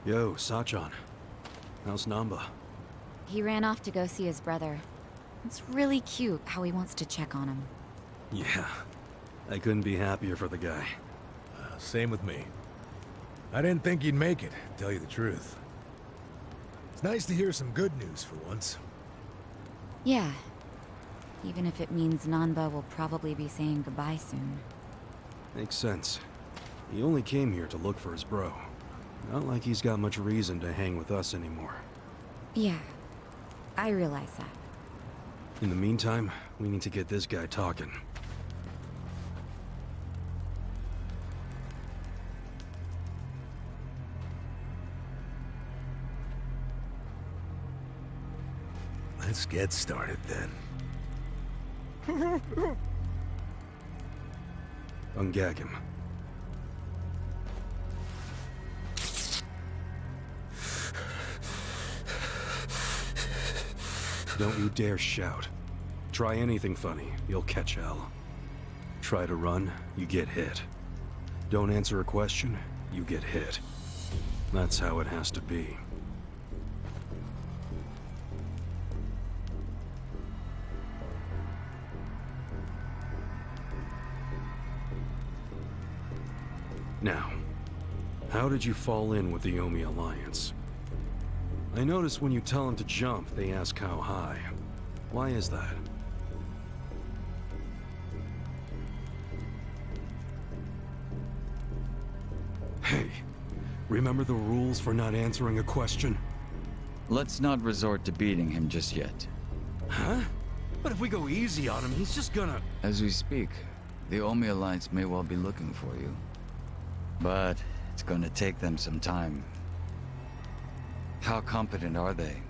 Yo, Sachan. How's Namba? He ran off to go see his brother. It's really cute how he wants to check on him. Yeah, I couldn't be happier for the guy. Same with me. I didn't think he'd make it, to tell you the truth. It's nice to hear some good news for once. Yeah. Even if it means Nanba will probably be saying goodbye soon. Makes sense. He only came here to look for his bro. Not like he's got much reason to hang with us anymore. Yeah, I realize that. In the meantime, we need to get this guy talking. Let's get started then. Ungag him. Don't you dare shout. Try anything funny, you'll catch hell. Try to run, you get hit. Don't answer a question, you get hit. That's how it has to be. Now, how did you fall in with the Omi Alliance? I notice when you tell them to jump, they ask how high. Why is that? Hey, remember the rules for not answering a question? Let's not resort to beating him just yet. Huh? But if we go easy on him, he's just gonna... As we speak, the Omi Alliance may well be looking for you. But it's gonna take them some time. How competent are they?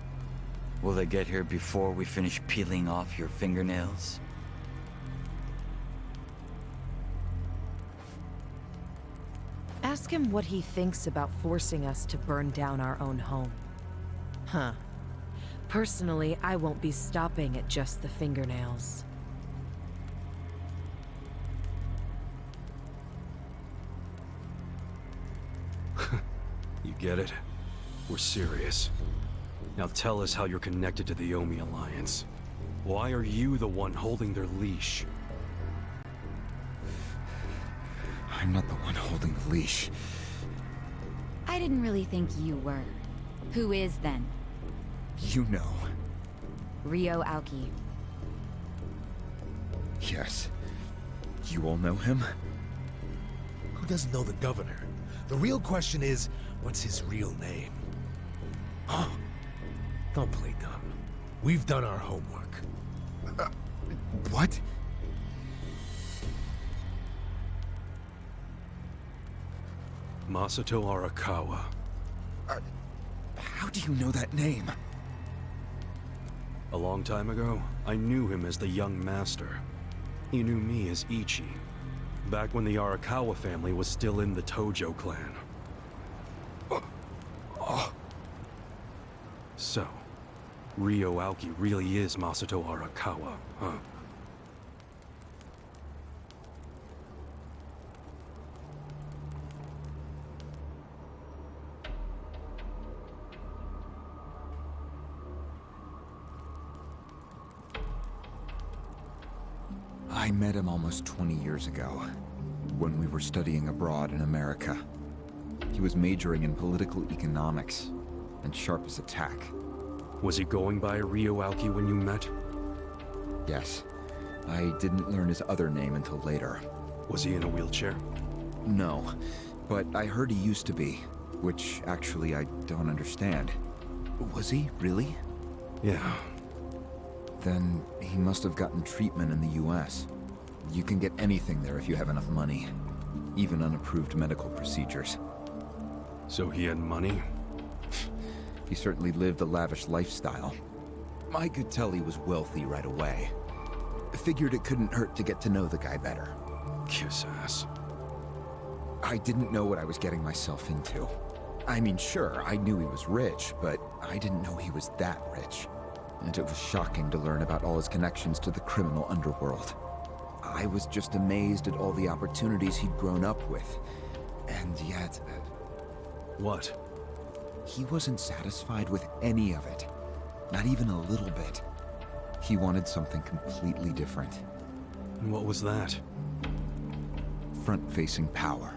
Will they get here before we finish peeling off your fingernails? Ask him what he thinks about forcing us to burn down our own home. Huh. Personally, I won't be stopping at just the fingernails. You get it? We're serious. Now tell us how you're connected to the Omi Alliance. Why are you the one holding their leash? I'm not the one holding the leash. I didn't really think you were. Who is then? You know. Ryo Aoki. Yes. You all know him? Who doesn't know the governor? The real question is, what's his real name? Huh? Don't play dumb. We've done our homework. What? Masato Arakawa. How do you know that name? A long time ago, I knew him as the young master. He knew me as Ichi. Back when the Arakawa family was still in the Tojo clan. So, Ryo Aoki really is Masato Arakawa, huh? I met him almost 20 years ago, when we were studying abroad in America. He was majoring in political economics, and sharp as a tack. Was he going by Ryo Aoki when you met? Yes. I didn't learn his other name until later. Was he in a wheelchair? No, but I heard he used to be, which actually I don't understand. Was he, really? Yeah. Then he must have gotten treatment in the US. You can get anything there if you have enough money. Even unapproved medical procedures. So he had money? He certainly lived a lavish lifestyle. I could tell he was wealthy right away. Figured it couldn't hurt to get to know the guy better. Kiss ass. I didn't know what I was getting myself into. I mean, sure, I knew he was rich, but I didn't know he was that rich. And it was shocking to learn about all his connections to the criminal underworld. I was just amazed at all the opportunities he'd grown up with. And yet... What? He wasn't satisfied with any of it. Not even a little bit. He wanted something completely different. What was that? Front-facing power.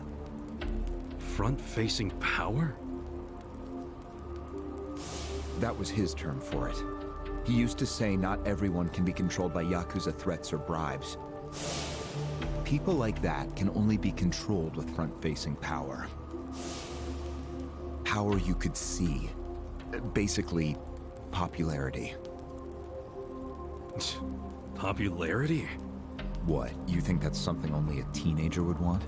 Front-facing power? That was his term for it. He used to say not everyone can be controlled by Yakuza threats or bribes. People like that can only be controlled with front-facing power. Power you could see. Basically, popularity. Popularity? What, you think that's something only a teenager would want?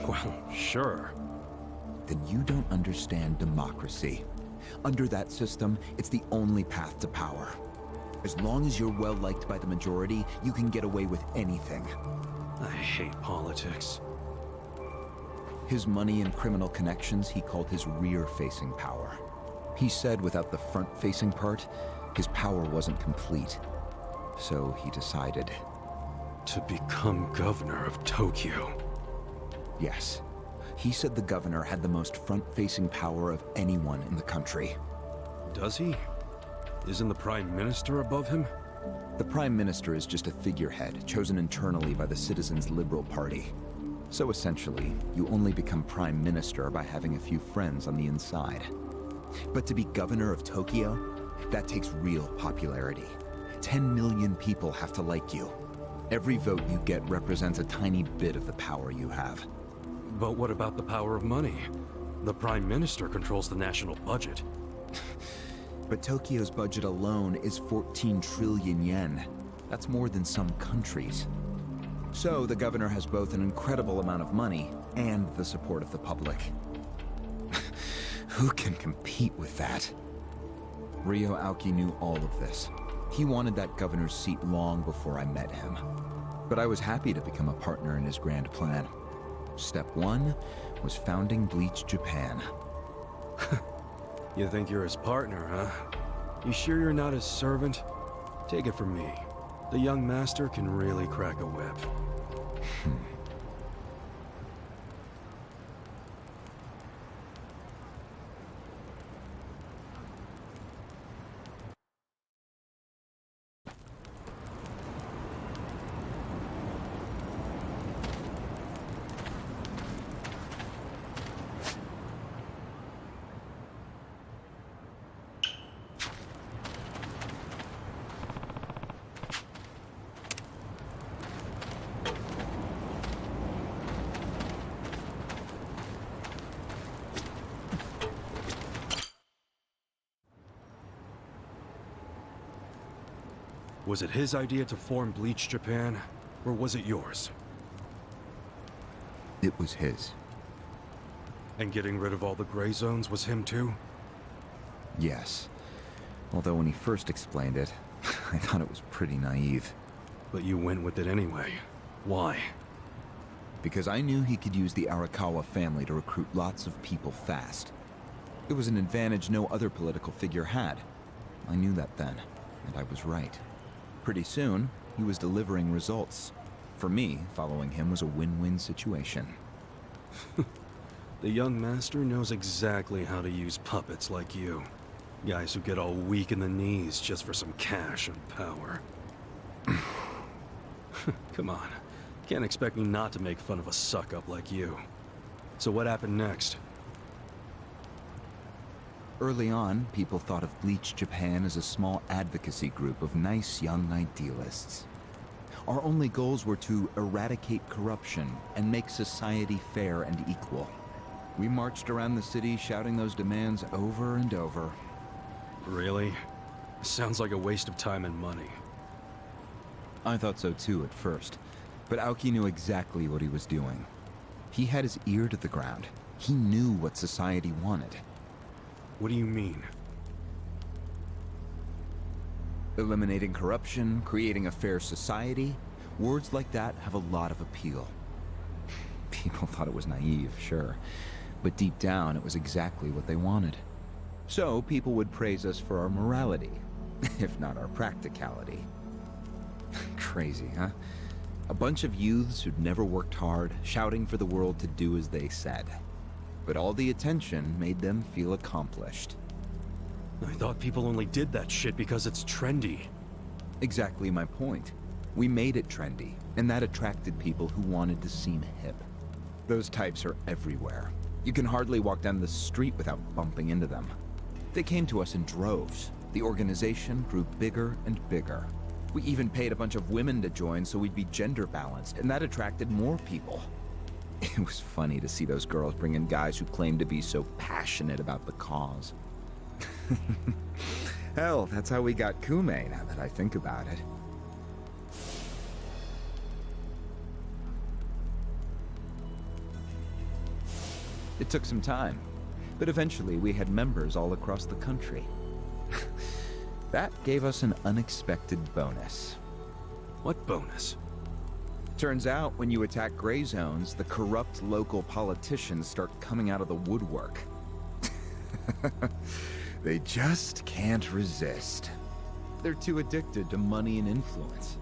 Well, sure. Then you don't understand democracy. Under that system, it's the only path to power. As long as you're well-liked by the majority, you can get away with anything. I hate politics. His money and criminal connections he called his rear-facing power. He said without the front-facing part, his power wasn't complete. So he decided. To become governor of Tokyo. Yes. He said the governor had the most front-facing power of anyone in the country. Does he? Isn't the Prime Minister above him? The Prime Minister is just a figurehead chosen internally by the Citizens' Liberal Party. So essentially, you only become Prime Minister by having a few friends on the inside. But to be governor of Tokyo, that takes real popularity. 10 million people have to like you. Every vote you get represents a tiny bit of the power you have. But what about the power of money? The Prime Minister controls the national budget. But Tokyo's budget alone is 14 trillion yen. That's more than some countries. So the governor has both an incredible amount of money and the support of the public. Who can compete with that? Ryo Aoki knew all of this. He wanted that governor's seat long before I met him. But I was happy to become a partner in his grand plan. Step one was founding Bleach Japan. You think you're his partner, huh? You sure you're not his servant? Take it from me. The young master can really crack a whip. Was it his idea to form Bleach Japan, or was it yours? It was his. And getting rid of all the gray zones was him too? Yes. Although when he first explained it, I thought it was pretty naive. But you went with it anyway. Why? Because I knew he could use the Arakawa family to recruit lots of people fast. It was an advantage no other political figure had. I knew that then, and I was right. Pretty soon, he was delivering results. For me, following him was a win-win situation. The young master knows exactly how to use puppets like you. Guys who get all weak in the knees just for some cash and power. Come on. Can't expect me not to make fun of a suck-up like you. So what happened next? Early on, people thought of Bleach Japan as a small advocacy group of nice young idealists. Our only goals were to eradicate corruption and make society fair and equal. We marched around the city shouting those demands over and over. Really? Sounds like a waste of time and money. I thought so too at first, but Aoki knew exactly what he was doing. He had his ear to the ground. He knew what society wanted. What do you mean? Eliminating corruption, creating a fair society, words like that have a lot of appeal. People thought it was naive, sure, but deep down it was exactly what they wanted. So people would praise us for our morality, if not our practicality. Crazy, huh? A bunch of youths who'd never worked hard, shouting for the world to do as they said. but all the attention made them feel accomplished. I thought people only did that shit because it's trendy. Exactly my point. We made it trendy, and that attracted people who wanted to seem hip. Those types are everywhere. You can hardly walk down the street without bumping into them. They came to us in droves. The organization grew bigger and bigger. We even paid a bunch of women to join so we'd be gender balanced, and that attracted more people. It was funny to see those girls bring in guys who claimed to be so passionate about the cause. Hell, that's how we got Kume, now that I think about it. It took some time, but eventually we had members all across the country. That gave us an unexpected bonus. What bonus? Turns out, when you attack gray zones, the corrupt local politicians start coming out of the woodwork. They just can't resist. They're too addicted to money and influence.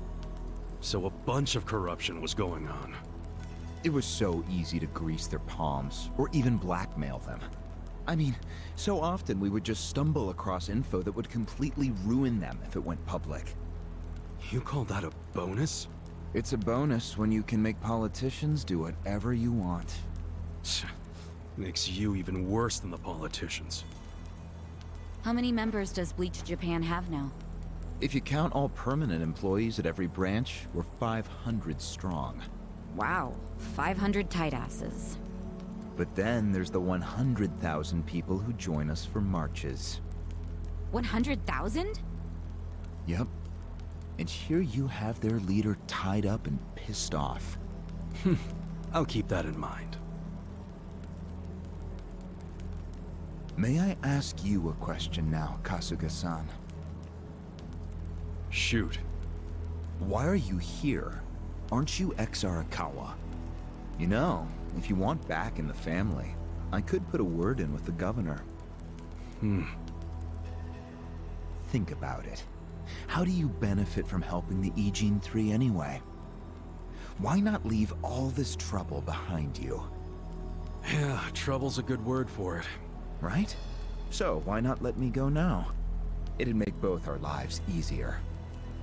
So a bunch of corruption was going on. It was so easy to grease their palms, or even blackmail them. I mean, so often we would just stumble across info that would completely ruin them if it went public. You call that a bonus? It's a bonus when you can make politicians do whatever you want. Makes you even worse than the politicians. How many members does Bleach Japan have now? If you count all permanent employees at every branch, we're 500 strong. Wow, 500 tight asses. But then there's the 100,000 people who join us for marches. 100,000? Yep. And here you have their leader tied up and pissed off. I'll keep that in mind. May I ask you a question now, Kasuga-san? Shoot. Why are you here? Aren't you ex-Arakawa? You know, if you want back in the family, I could put a word in with the governor. Think about it. How do you benefit from helping the Ijin 3 anyway? Why not leave all this trouble behind you? Yeah, trouble's a good word for it. Right? So why not let me go now? It'd make both our lives easier.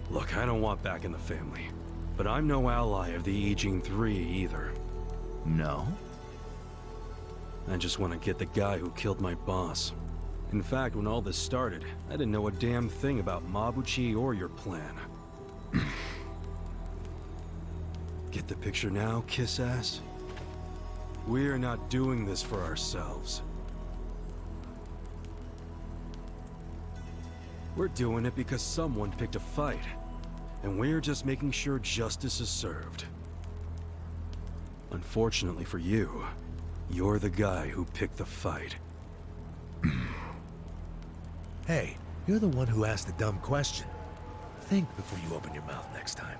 Look, I don't want back in the family. But I'm no ally of the Ijin 3 either. No? I just want to get the guy who killed my boss. In fact, when all this started, I didn't know a damn thing about Mabuchi or your plan. Get the picture now, kiss ass? We're not doing this for ourselves. We're doing it because someone picked a fight. And we're just making sure justice is served. Unfortunately for you, you're the guy who picked the fight. Hey, you're the one who asked the dumb question. Think before you open your mouth next time.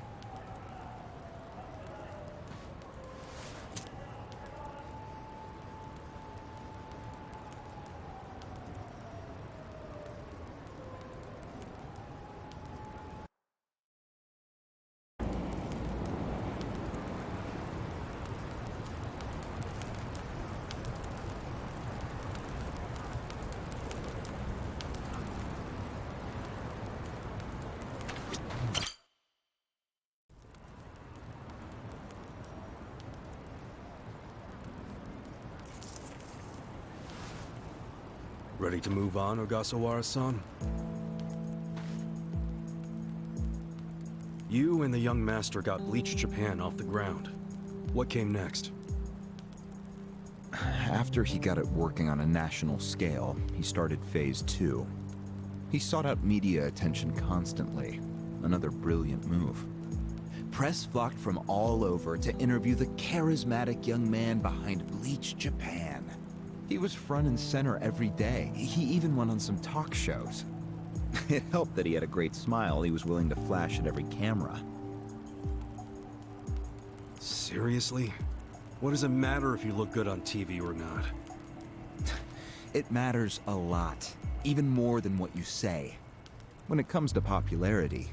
Ready to move on, Ogasawara-san? You and the young master got Bleach Japan off the ground. What came next? After he got it working on a national scale, he started Phase 2. He sought out media attention constantly. Another brilliant move. Press flocked from all over to interview the charismatic young man behind Bleach Japan. He was front and center every day. He even went on some talk shows. It helped that he had a great smile he was willing to flash at every camera. Seriously? What does it matter if you look good on TV or not? It matters a lot, even more than what you say. When it comes to popularity,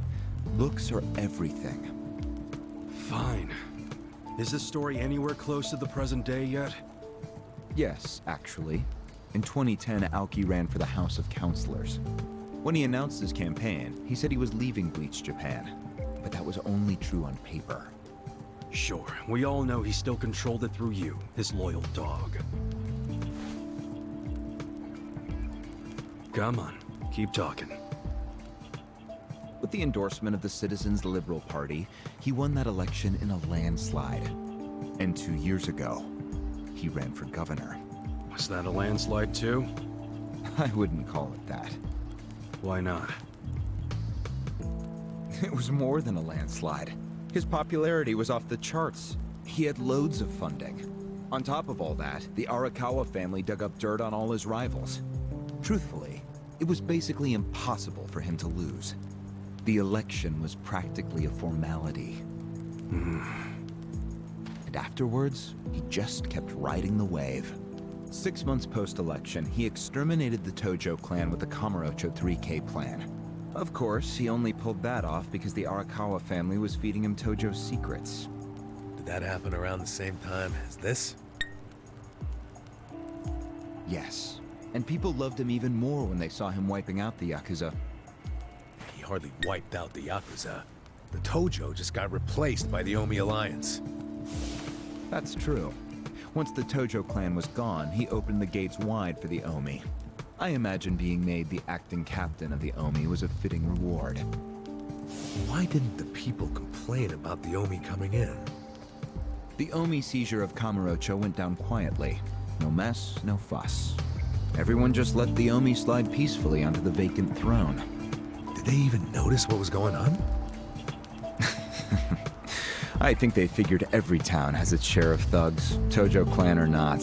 looks are everything. Fine. Is this story anywhere close to the present day yet? Yes, actually. In 2010, Aoki ran for the House of Councilors. When he announced his campaign, he said he was leaving Bleach Japan. But that was only true on paper. Sure, we all know he still controlled it through you, his loyal dog. Come on, keep talking. With the endorsement of the Citizens Liberal Party, he won that election in a landslide. And 2 years ago, he ran for governor. Was that a landslide too? I wouldn't call it that. Why not? It was more than a landslide. His popularity was off the charts. He had loads of funding. On top of all that, the Arakawa family dug up dirt on all his rivals. Truthfully, it was basically impossible for him to lose. The election was practically a formality. And afterwards, he just kept riding the wave. 6 months post-election, he exterminated the Tojo clan with the Kamurocho 3K plan. Of course, he only pulled that off because the Arakawa family was feeding him Tojo's secrets. Did that happen around the same time as this? Yes. And people loved him even more when they saw him wiping out the Yakuza. He hardly wiped out the Yakuza. The Tojo just got replaced by the Omi Alliance. That's true. Once the Tojo clan was gone, he opened the gates wide for the Omi. I imagine being made the acting captain of the Omi was a fitting reward. Why didn't the people complain about the Omi coming in? The Omi seizure of Kamurocho went down quietly. No mess, no fuss. Everyone just let the Omi slide peacefully onto the vacant throne. Did they even notice what was going on? I think they figured every town has its share of thugs, Tojo clan or not.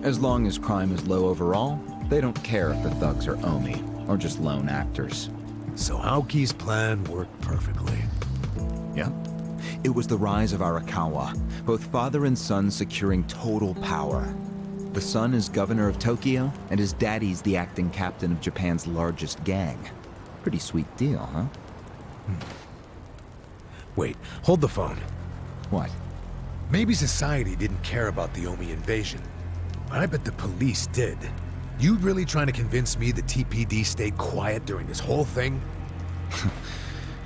As long as crime is low overall, they don't care if the thugs are Omi, or just lone actors. So Aoki's plan worked perfectly. Yep. It was the rise of Arakawa, both father and son securing total power. The son is governor of Tokyo, and his daddy's the acting captain of Japan's largest gang. Pretty sweet deal, huh? Wait, hold the phone. What? Maybe society didn't care about the Omi invasion, but I bet the police did. You really trying to convince me the TPD stayed quiet during this whole thing?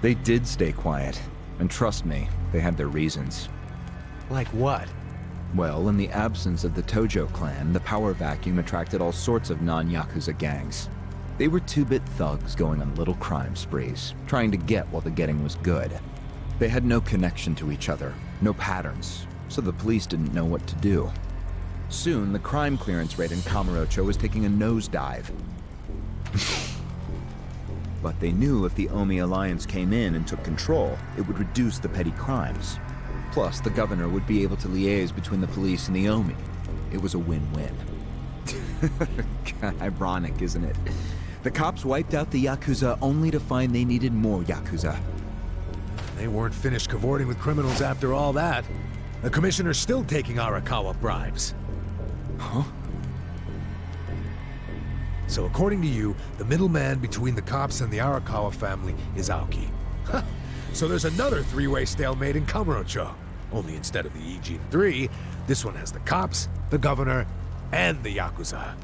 They did stay quiet, and trust me, they had their reasons. Like what? Well, in the absence of the Tojo clan, the power vacuum attracted all sorts of non-Yakuza gangs. They were two-bit thugs going on little crime sprees, trying to get while the getting was good. They had no connection to each other, no patterns, so the police didn't know what to do. Soon, the crime clearance rate in Kamurocho was taking a nosedive. But they knew if the Omi Alliance came in and took control, it would reduce the petty crimes. Plus, the governor would be able to liaise between the police and the Omi. It was a win-win. Ironic, isn't it? The cops wiped out the Yakuza only to find they needed more Yakuza. They weren't finished cavorting with criminals after all that. The commissioner's still taking Arakawa bribes. Huh? So according to you, the middleman between the cops and the Arakawa family is Aoki. So there's another three-way stalemate in Kamurocho. Only instead of the Ijin 3, this one has the cops, the governor, and the Yakuza.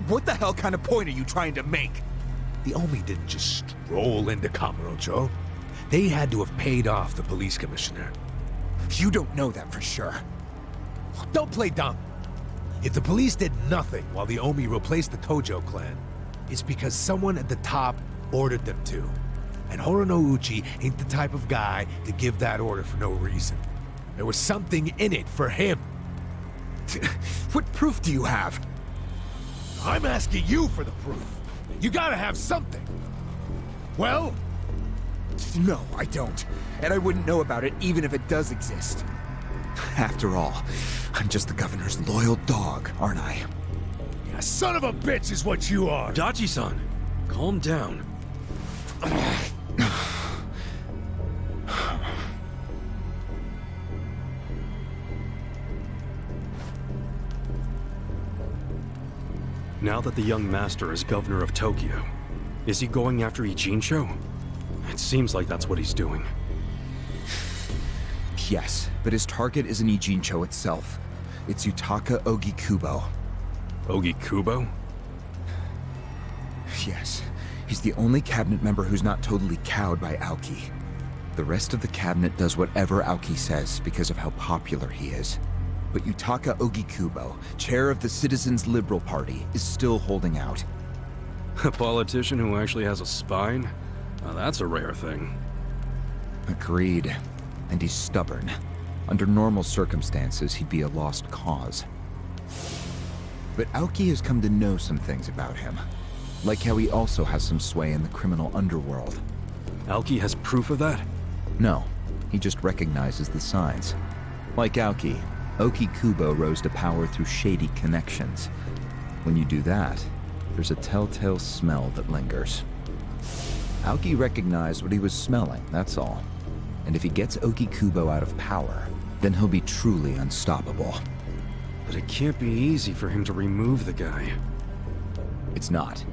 What the hell kind of point are you trying to make? The Omi didn't just stroll into Kamurocho. They had to have paid off the police commissioner. You don't know that for sure. Don't play dumb. If the police did nothing while the Omi replaced the Tojo clan, it's because someone at the top ordered them to. And Horonouchi ain't the type of guy to give that order for no reason. There was something in it for him. What proof do you have? I'm asking you for the proof. You gotta have something. Well? No, I don't. And I wouldn't know about it even if it does exist. After all, I'm just the governor's loyal dog, aren't I? Yeah, son of a bitch is what you are. Dachi-san, calm down. Now that the young master is governor of Tokyo, is he going after Ijincho? It seems like that's what he's doing. Yes, but his target isn't Ijincho itself. It's Yutaka Ogikubo. Ogikubo? Yes, he's the only cabinet member who's not totally cowed by Aoki. The rest of the cabinet does whatever Aoki says because of how popular he is. But Yutaka Ogikubo, chair of the Citizens Liberal Party, is still holding out. A politician who actually has a spine? Now that's a rare thing. Agreed. And he's stubborn. Under normal circumstances, he'd be a lost cause. But Aoki has come to know some things about him. Like how he also has some sway in the criminal underworld. Aoki has proof of that? No, he just recognizes the signs. Like Aoki, Ogikubo rose to power through shady connections. When you do that, there's a telltale smell that lingers. Aoki recognized what he was smelling, that's all. And if he gets Ogikubo out of power, then he'll be truly unstoppable. But it can't be easy for him to remove the guy. It's not.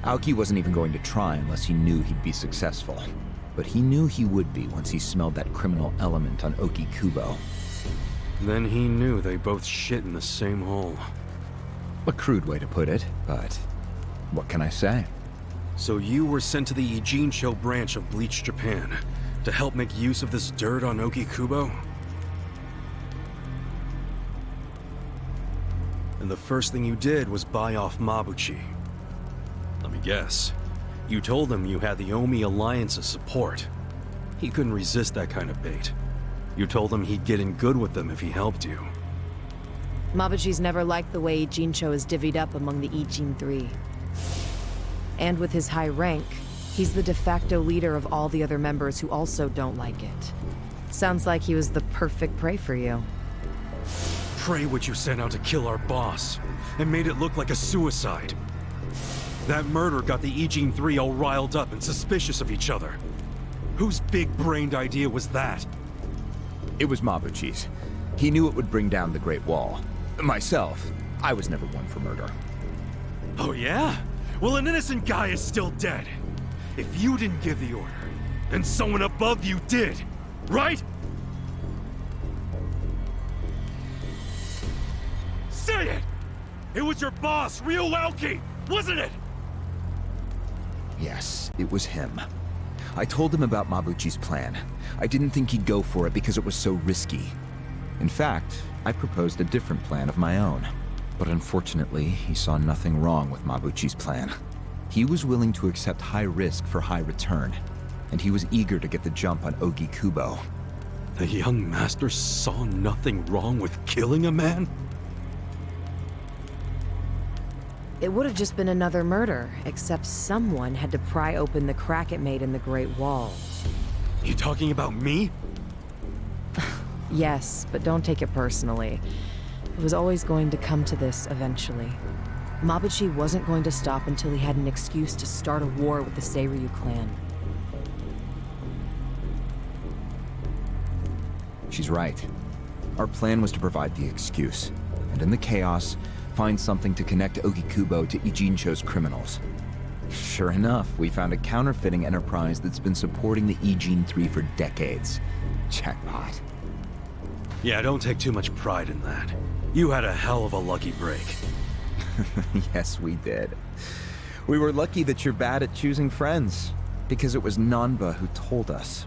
Aoki wasn't even going to try unless he knew he'd be successful. But he knew he would be once he smelled that criminal element on Ogikubo. Then he knew they both shit in the same hole. A crude way to put it, but what can I say? So you were sent to the Ijincho branch of Bleach Japan to help make use of this dirt on Ogikubo? And the first thing you did was buy off Mabuchi. Let me guess. You told him you had the Omi Alliance's support. He couldn't resist that kind of bait. You told him he'd get in good with them if he helped you. Mabuchi's never liked the way Ijincho is divvied up among the Ijin Three. And with his high rank, he's the de facto leader of all the other members who also don't like it. Sounds like he was the perfect prey for you. Pray what you sent out to kill our boss, and made it look like a suicide. That murder got the Ijin Three all riled up and suspicious of each other. Whose big-brained idea was that? It was Mabuchi's. He knew it would bring down the Great Wall. Myself, I was never one for murder. Oh yeah? Well, an innocent guy is still dead. If you didn't give the order, then someone above you did, right? Say it! It was your boss, Ryo Aoki, wasn't it? Yes, it was him. I told him about Mabuchi's plan. I didn't think he'd go for it because it was so risky. In fact, I proposed a different plan of my own. But unfortunately, he saw nothing wrong with Mabuchi's plan. He was willing to accept high risk for high return, and he was eager to get the jump on Ogikubo. The young master saw nothing wrong with killing a man? It would have just been another murder, except someone had to pry open the crack it made in the Great Wall. You talking about me? Yes, but don't take it personally. It was always going to come to this eventually. Mabuchi wasn't going to stop until he had an excuse to start a war with the Seiryu clan. She's right. Our plan was to provide the excuse, and in the chaos, find something to connect Ogikubo to Ijincho's criminals. Sure enough, we found a counterfeiting enterprise that's been supporting the Ijin 3 for decades. Jackpot. Yeah, don't take too much pride in that. You had a hell of a lucky break. Yes, we did. We were lucky that you're bad at choosing friends, because it was Nanba who told us.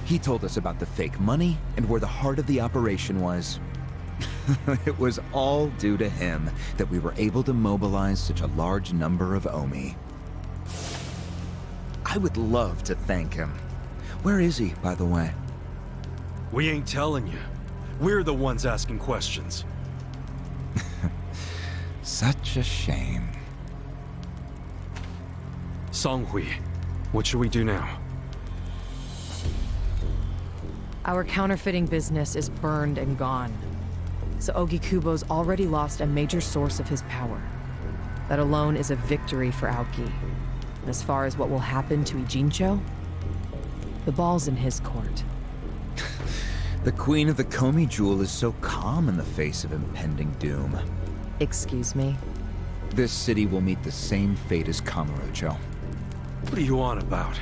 He told us about the fake money and where the heart of the operation was. It was all due to him that we were able to mobilize such a large number of Omi. I would love to thank him. Where is he, by the way? We ain't telling you. We're the ones asking questions. Such a shame. Songhui, what should we do now? Our counterfeiting business is burned and gone. So Ogikubo's already lost a major source of his power. That alone is a victory for Aoki. And as far as what will happen to Ijincho, the ball's in his court. The Queen of the Komi Jewel is so calm in the face of impending doom. Excuse me? This city will meet the same fate as Kamurocho. What are you on about?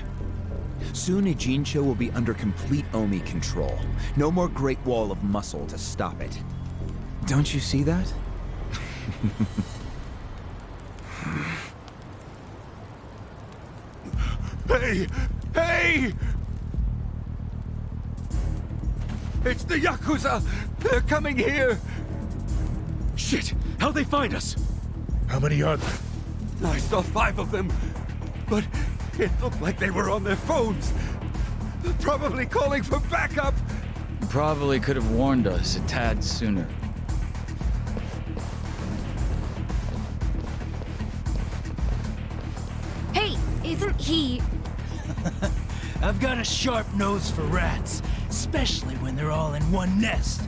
Soon Ijincho will be under complete Omi control. No more Great Wall of Muscle to stop it. Don't you see that? Hey! Hey! It's the Yakuza! They're coming here! Shit! How'd they find us? How many are there? I saw 5 of them, but it looked like they were on their phones. Probably calling for backup! Probably could have warned us a tad sooner. Hey, isn't he... I've got a sharp nose for rats, especially when they're all in one nest.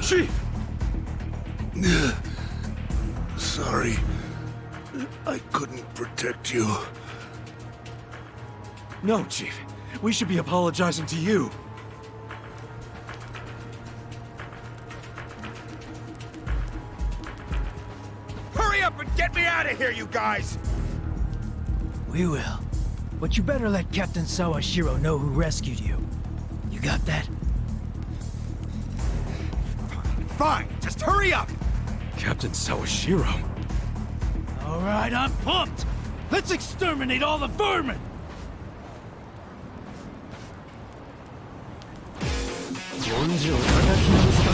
Chief! Sorry. I couldn't protect you. No, Chief. We should be apologizing to you. Hurry up and get me out of here, you guys! We will. But you better let Captain Sawashiro know who rescued you. You got that? Fine, just hurry up! Captain Sawashiro. All right, I'm pumped. Let's exterminate all the vermin.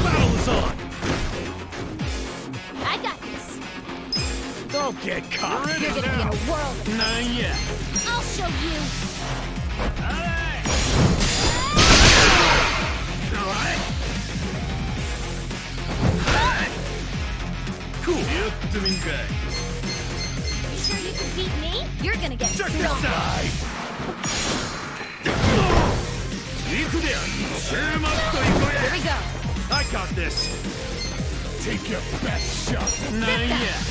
Battle is on. I got this. Don't get caught! You're gonna be in a whirl. Not yet. I'll show you. Cool. You sure you can beat me? You're gonna get Check this thrown. out. Here we go. I got this. Take your best shot. Not yet.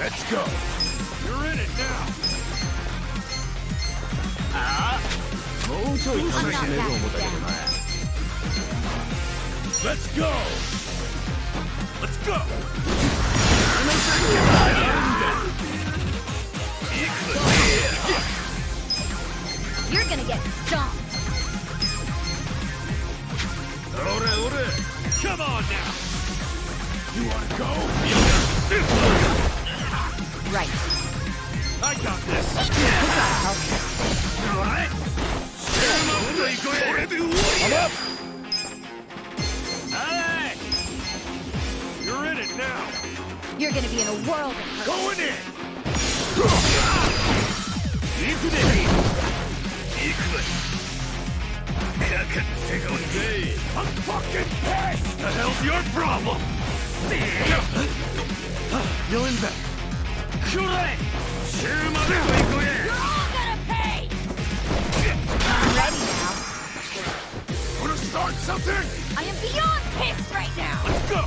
Let's go! You're in it now. I'm not backing down. Let's go. Let's go. You're gonna get stomped. Come on now. You wanna go? Right. I got this. I'm up. Hey! You're in it now. You're gonna be in a whirl. Going in. I'm fucking pissed. The hell's your problem? You'll in back. You're all gonna pay! I'm ready now. Wanna start something? I am beyond pissed right now! Let's go.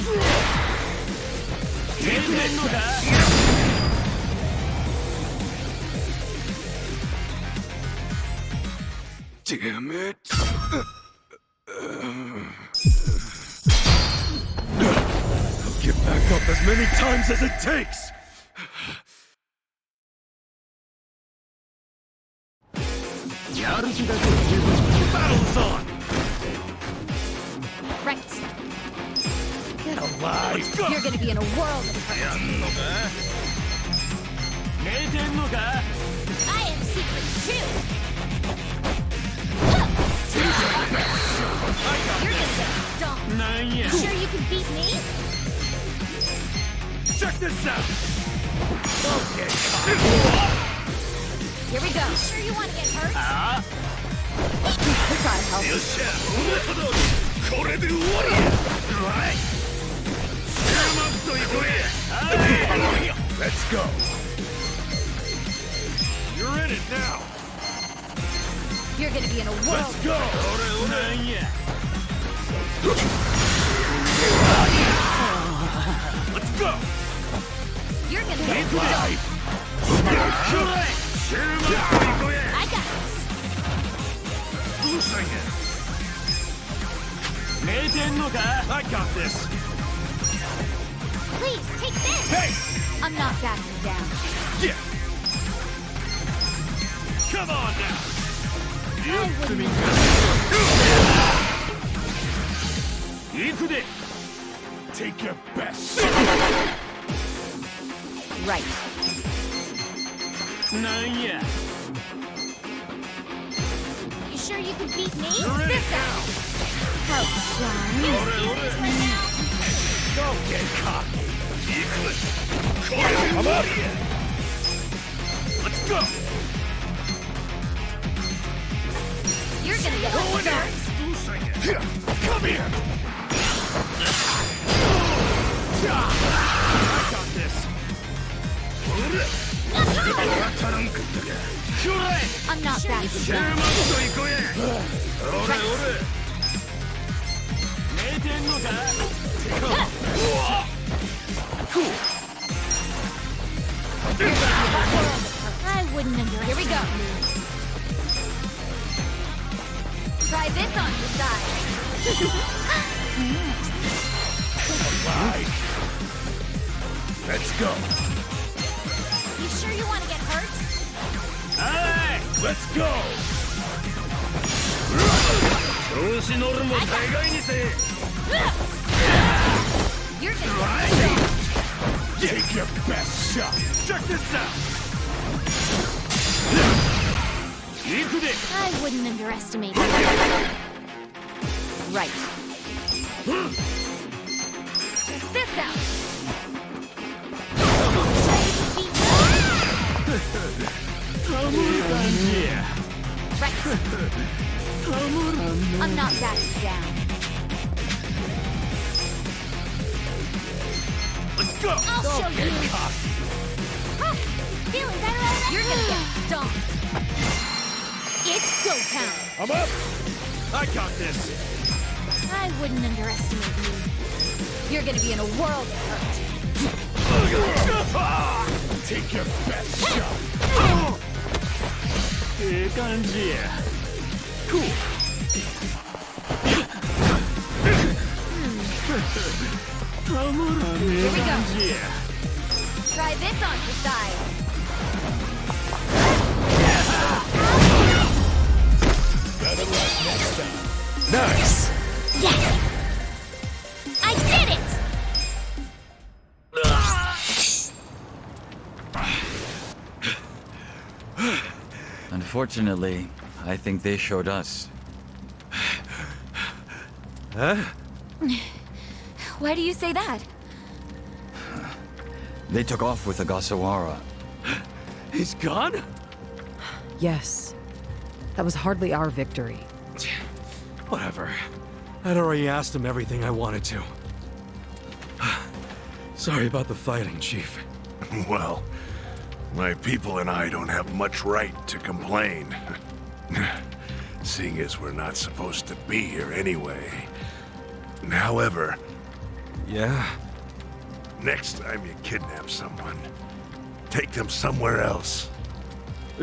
Damn it. I'll get back up as many times as it takes. Battle's on. Right. Get alive. Let's go. You're gonna be in a whirl of hurt. I am secret too! You're gonna get stomped. You sure you can beat me? Check this out. Okay. Here we go. Sure you want to get hurt? This ought to help. Let's go! You're in it now. You're gonna be in a whirl. Let's go. Let's go. You're gonna get stomped. I got this. I got this. Please, take this! Hey! I'm not backing down. Yeah. Come on now. Take your best. Right. You sure you can beat me? This out! How You charming. serious right now? Don't get cocky. Come up here. Let's go. You're gonna get a start. Come here. I got this. I'm not backing down. I wouldn't underestimate. Here we go. Try this on your side. Let's go. You sure you want to get hurt? Let's go. You're gonna Take your best shot. Check this out. I wouldn't underestimate. Right. Check this out. Right. I'm not backing down. Let's go. I'll show you. Huh, feeling better already? You're gonna get stomped. It's go time. I'm up. I got this. I wouldn't underestimate you. You're gonna be in a world of hurt. Take your best shot. Cool. Here we go. Try this on your side. Better luck next time. Nice. Yes! I did it! Unfortunately, I think they showed us. Huh? Why do you say that? They took off with the Gasawara. He's gone? Yes. That was hardly our victory. Whatever. I'd already asked him everything I wanted to. Sorry about the fighting, Chief. Well, my people and I don't have much right to complain. Seeing as we're not supposed to be here anyway. However, Yeah? next time you kidnap someone, take them somewhere else.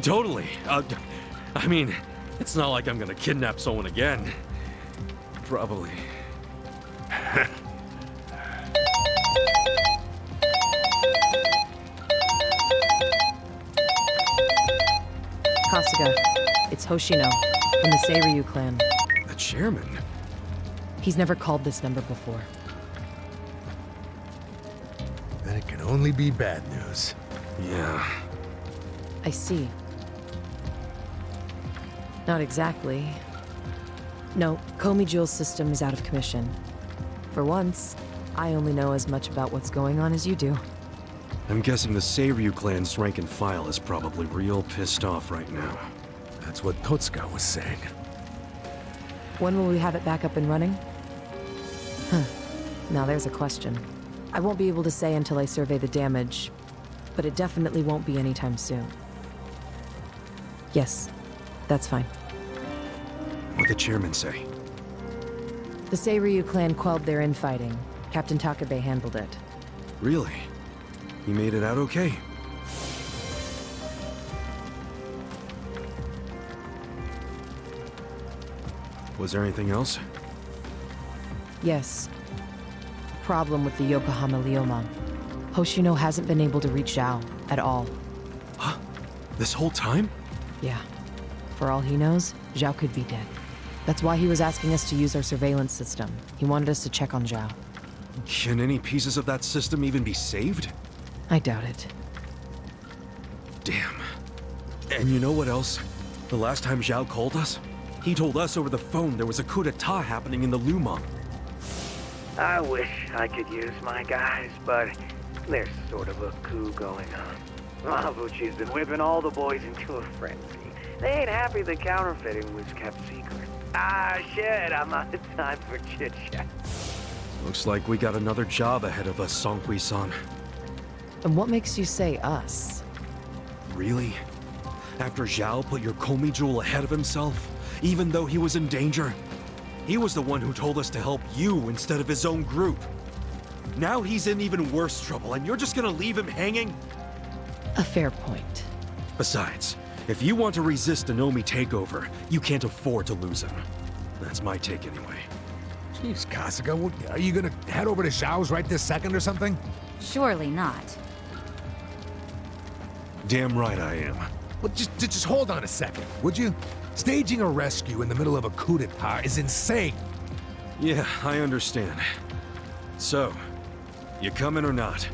Totally. I mean, it's not like I'm gonna kidnap someone again. Probably. Kasuga, it's Hoshino, from the Seiryu clan. The chairman? He's never called this number before. Then it can only be bad news. Yeah. I see. Not exactly. No, Komi Jewel's system is out of commission. For once, I only know as much about what's going on as you do. I'm guessing the Seiryu clan's rank and file is probably real pissed off right now. That's what Totsuka was saying. When will we have it back up and running? Huh. Now there's a question. I won't be able to say until I survey the damage, but it definitely won't be anytime soon. Yes, that's fine. What'd the chairman say? The Seiryu clan quelled their infighting. Captain Takabe handled it. Really? He made it out okay? Was there anything else? Yes. Problem with the Yokohama Liuman. Hoshino hasn't been able to reach Zhao at all. Huh? This whole time? Yeah. For all he knows, Zhao could be dead. That's why he was asking us to use our surveillance system. He wanted us to check on Zhao. Can any pieces of that system even be saved? I doubt it. Damn. And you know what else? The last time Zhao called us, he told us over the phone there was a coup d'etat happening in the Lumang. I wish I could use my guys, but there's sort of a coup going on. Mabuchi's been whipping all the boys into a frenzy. They ain't happy the counterfeiting was kept secret. Ah, shit, I'm out of time for chit-chat. Looks like we got another job ahead of us, Songhui-san. And what makes you say us? Really? After Zhao put your Komi jewel ahead of himself, even though he was in danger? He was the one who told us to help you instead of his own group. Now he's in even worse trouble, and you're just gonna leave him hanging? A fair point. Besides, if you want to resist an Omi takeover, you can't afford to lose him. That's my take anyway. Jeez, Kasuga, are you gonna head over to Zhao's right this second or something? Surely not. Damn right I am. Well, just hold on a second, would you? Staging a rescue in the middle of a coup d'etat is insane. Yeah, I understand. So, you coming or not?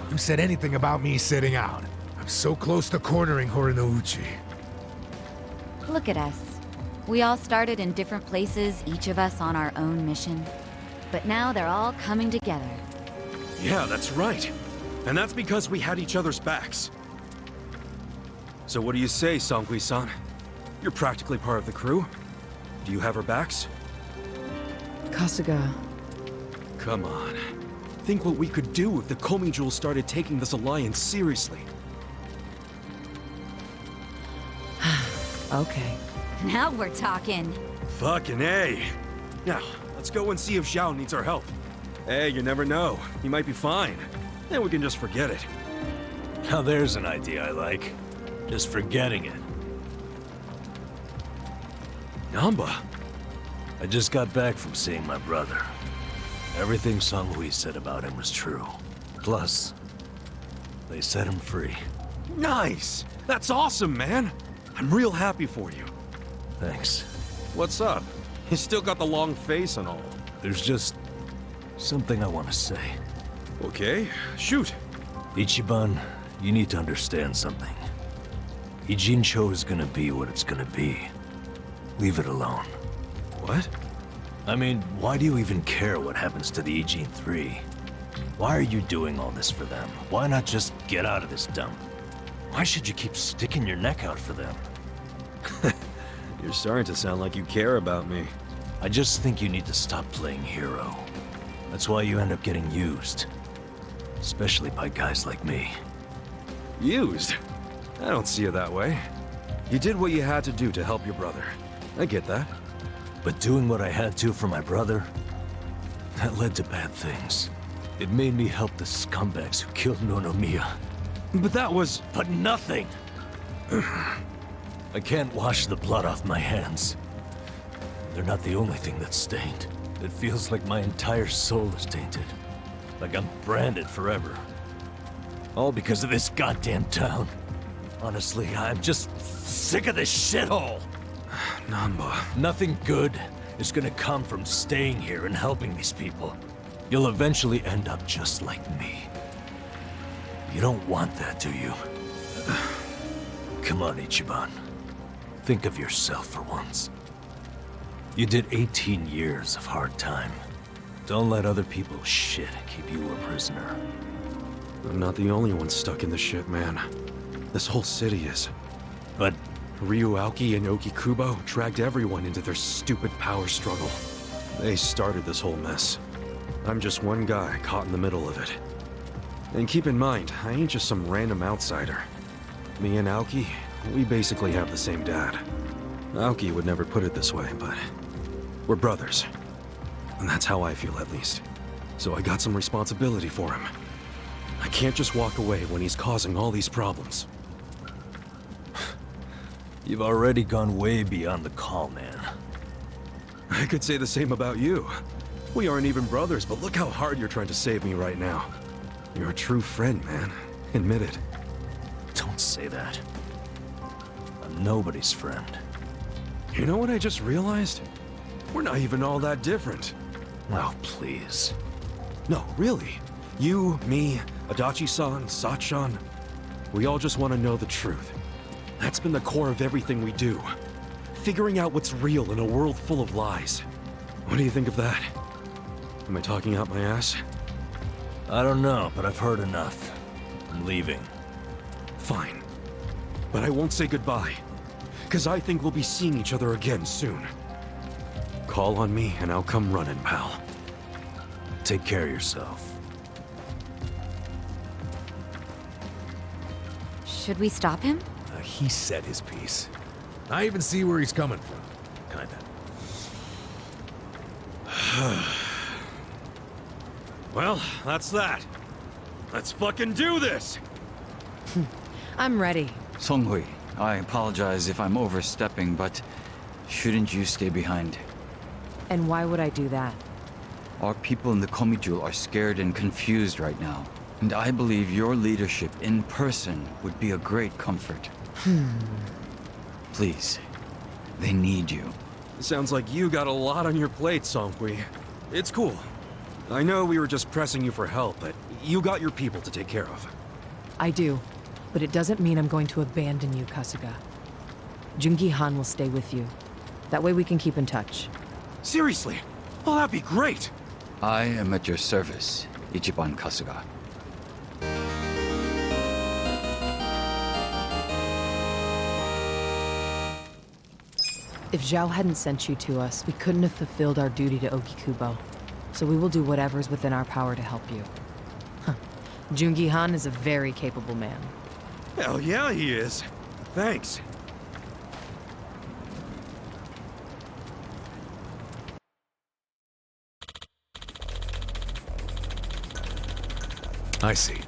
Who said anything about me sitting out? I'm so close to cornering Horinouchi. Look at us. We all started in different places, each of us on our own mission. But now they're all coming together. Yeah, that's right. And that's because we had each other's backs. So what do you say, Songhui-san? You're practically part of the crew. Do you have our backs? Kasuga. Come on. Think what we could do if the Komi Jewel started taking this alliance seriously. Okay. Now we're talking. Fucking A. Now, let's go and see if Zhao needs our help. Hey, you never know. He might be fine. Then we can just forget it. Now there's an idea I like. Just forgetting it. Namba. I just got back from seeing my brother. Everything Songhui said about him was true. Plus, they set him free. Nice! That's awesome, man! I'm real happy for you. Thanks. What's up? You still got the long face and all. There's just something I want to say. Okay, shoot. Ichiban, you need to understand something. Ijincho is gonna be what it's gonna be. Leave it alone. What? I mean, why do you even care what happens to the Ijin 3? Why are you doing all this for them? Why not just get out of this dump? Why should you keep sticking your neck out for them? You're starting to sound like you care about me. I just think you need to stop playing hero. That's why you end up getting used. Especially by guys like me. Used? I don't see it that way. You did what you had to do to help your brother. I get that. But doing what I had to for my brother, that led to bad things. It made me help the scumbags who killed Nonomiya. But that was... But nothing! I can't wash the blood off my hands. They're not the only thing that's stained. It feels like my entire soul is tainted. Like I'm branded forever. All because of this goddamn town. Honestly, I'm just sick of this shithole! Namba... Nothing good is gonna come from staying here and helping these people. You'll eventually end up just like me. You don't want that, do you? Come on, Ichiban. Think of yourself for once. You did 18 years of hard time. Don't let other people's shit keep you a prisoner. I'm not the only one stuck in the shit, man. This whole city is. But Ryuauki and Okikubo dragged everyone into their stupid power struggle. They started this whole mess. I'm just one guy caught in the middle of it. And keep in mind, I ain't just some random outsider. Me and Aoki, we basically have the same dad. Aoki would never put it this way, but we're brothers. And that's how I feel, at least. So I got some responsibility for him. I can't just walk away when he's causing all these problems. you've already gone way beyond the call, man. I could say the same about you. We aren't even brothers, but look how hard you're trying to save me right now. You're a true friend, man. Admit it. Don't say that. I'm nobody's friend. You know what I just realized? We're not even all that different. Oh, please. No, really. You, me, Adachi-san, Sachan. We all just want to know the truth. That's been the core of everything we do. Figuring out what's real in a world full of lies. What do you think of that? Am I talking out my ass? I don't know, but I've heard enough. I'm leaving. Fine. But I won't say goodbye. Because I think we'll be seeing each other again soon. Call on me and I'll come running, pal. Take care of yourself. Should we stop him? He said his piece. I even see where he's coming from. Kinda. Well, that's that. Let's fucking do this! I'm ready. Songhui, I apologize if I'm overstepping, but shouldn't you stay behind? And why would I do that? Our people in the Komijul are scared and confused right now. And I believe your leadership in person would be a great comfort. Please, they need you. Sounds like you got a lot on your plate, Songhui. It's cool. I know we were just pressing you for help, but you got your people to take care of. I do, but it doesn't mean I'm going to abandon you, Kasuga. Jungi Han will stay with you. That way we can keep in touch. Seriously? Oh, that'd be great! I am at your service, Ichiban Kasuga. If Zhao hadn't sent you to us, we couldn't have fulfilled our duty to Ogikubo. So we will do whatever's within our power to help you. Huh. Jungi Han is a very capable man. Hell yeah, he is. Thanks. I see.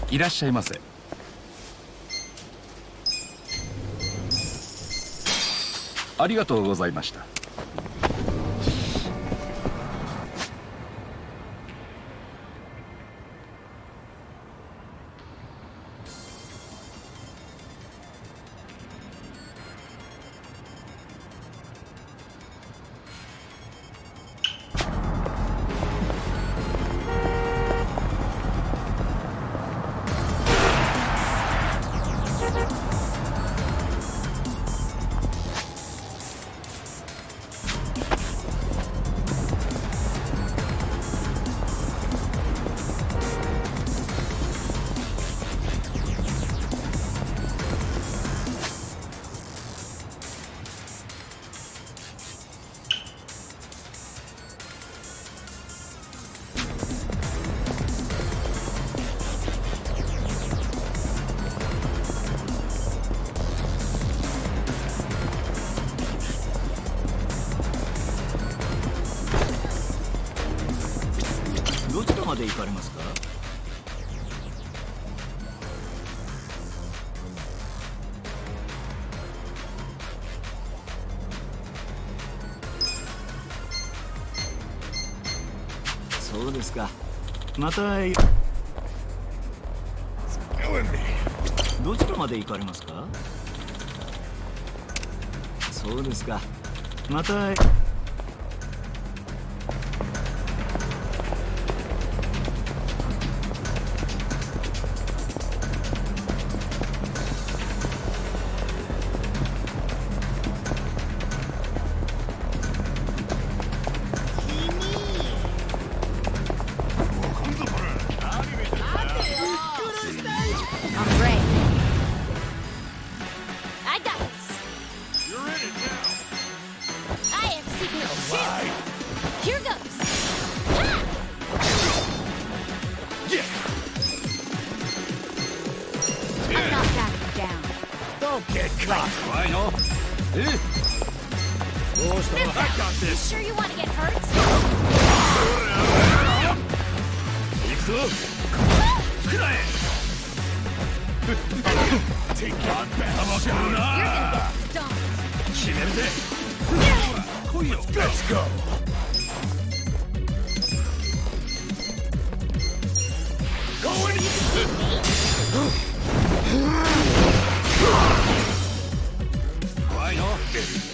いらっしゃいませ。ありがとうございました。どちらまで行かれますか？そうですか。またどちらまで行かれますか？そうですか。また You sure you want to get hurt? Take on back. You're gonna get stomped. Let's go. Going.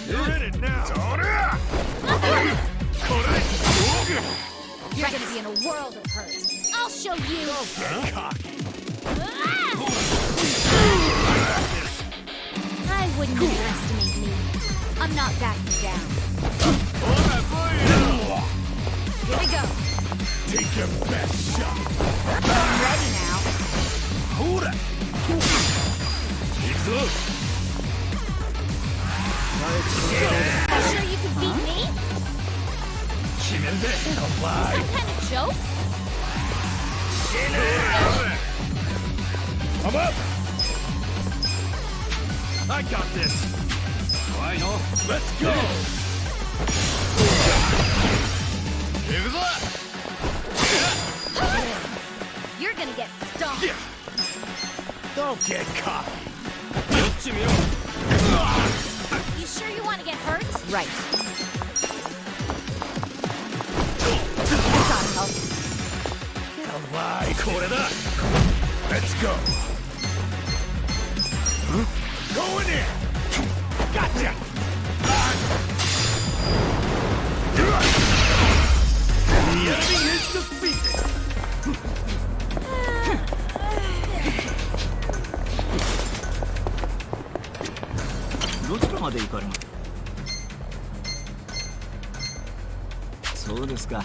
You're in it now. You're gonna be in a world of hurt. I'll show you. I wouldn't underestimate me. I'm not backing down. Here we go. Take your best shot. I'm ready now. Hold it. You sure you can beat me? Some kind of joke? I'm up. I got this. Let's go. You're gonna get stomped. Don't get cocky. You sure you want to get hurt? Right. Gotta help. Let's go. Going in. Gotcha. The enemy is defeated. どちらまで行かれますか。そうですか。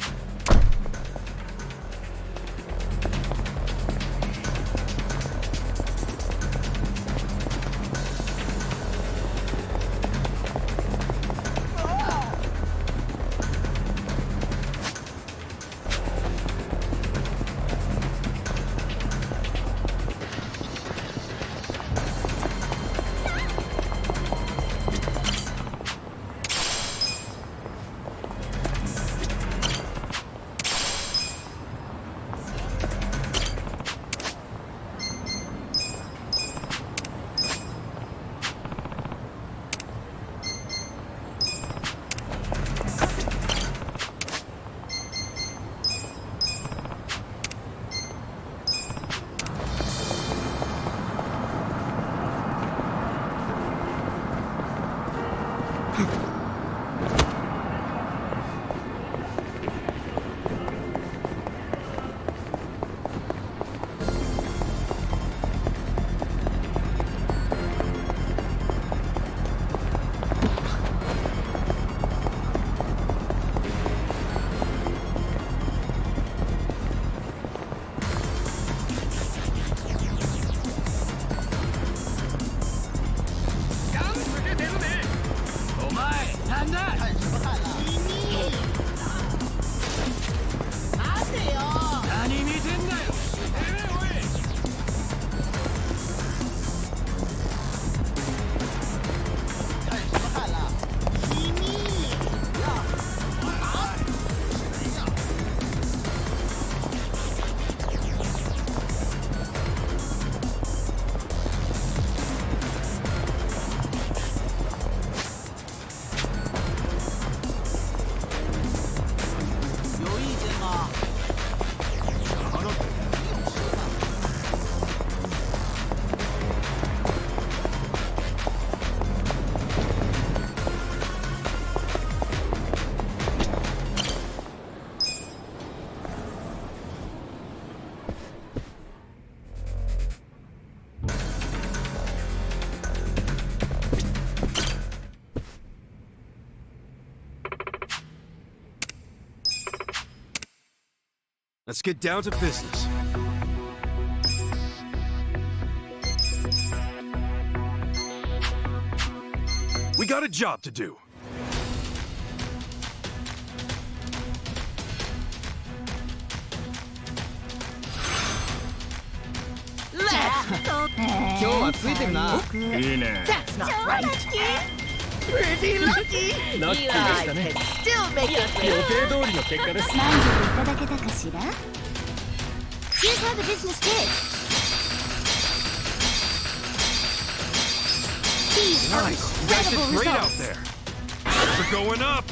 Let's get down to business. We got a job to do. That's not right. Pretty lucky! ラッキーでしたね。 Still make it 予定通りの結果です。満足いただけたかしら Here's how the business did. These are incredible Great out results. there. They're going up.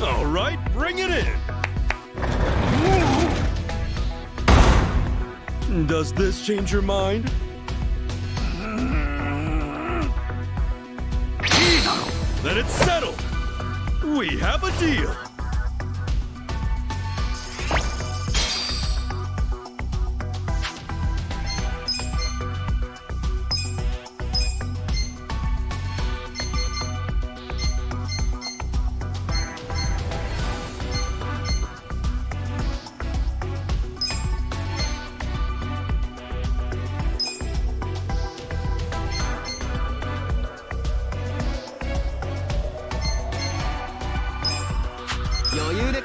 All right, bring it in. Does this change your mind? Then it's settled. We have a deal.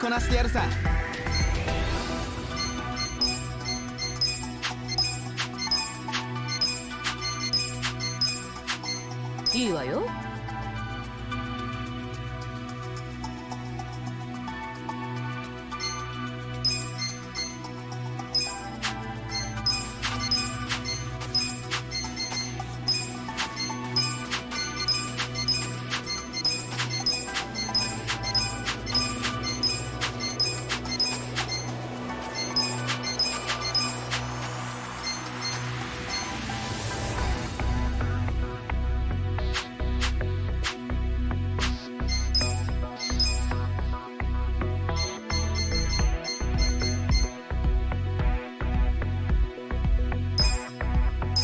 Iいわよ。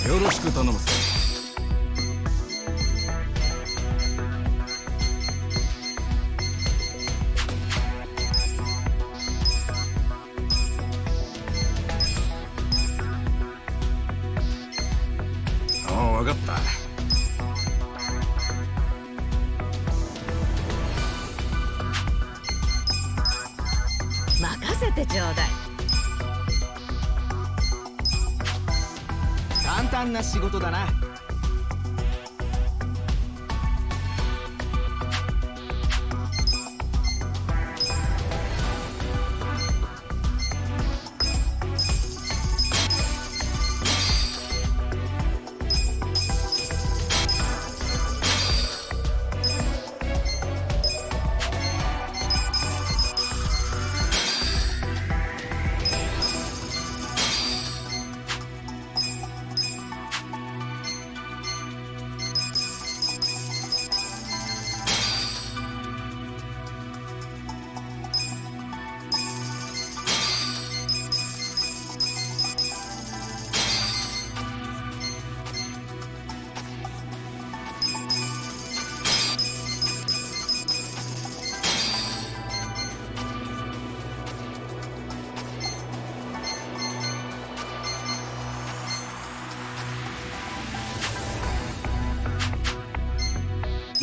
よろしく頼むぜ。ああ、わかった。任せてちょうだい。簡単な仕事だな。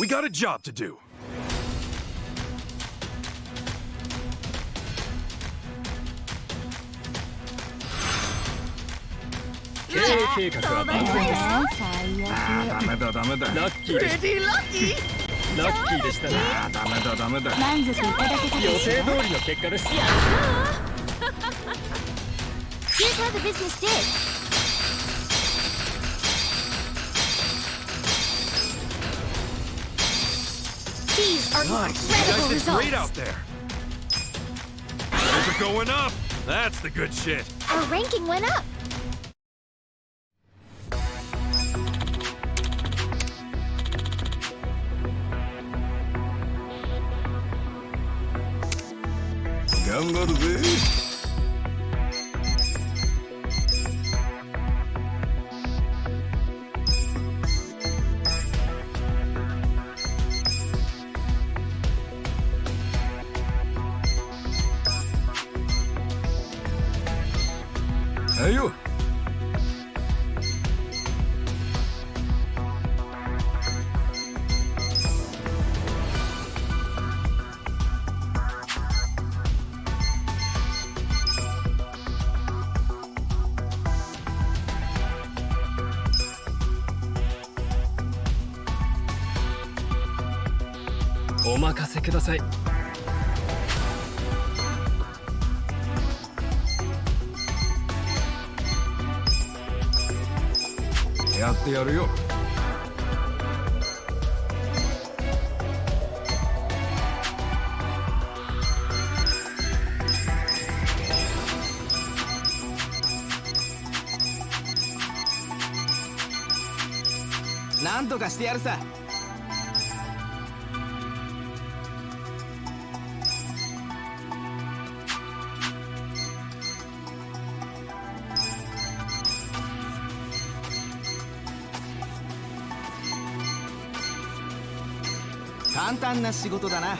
We got a job to do. Here's how the business did. These are Nice. You incredible guys did results. great out there. Those are going up. That's the good shit. Our ranking went up. Hey, you. お任せください。やってやるよ。なんとかしてやるさ。簡単な仕事だな。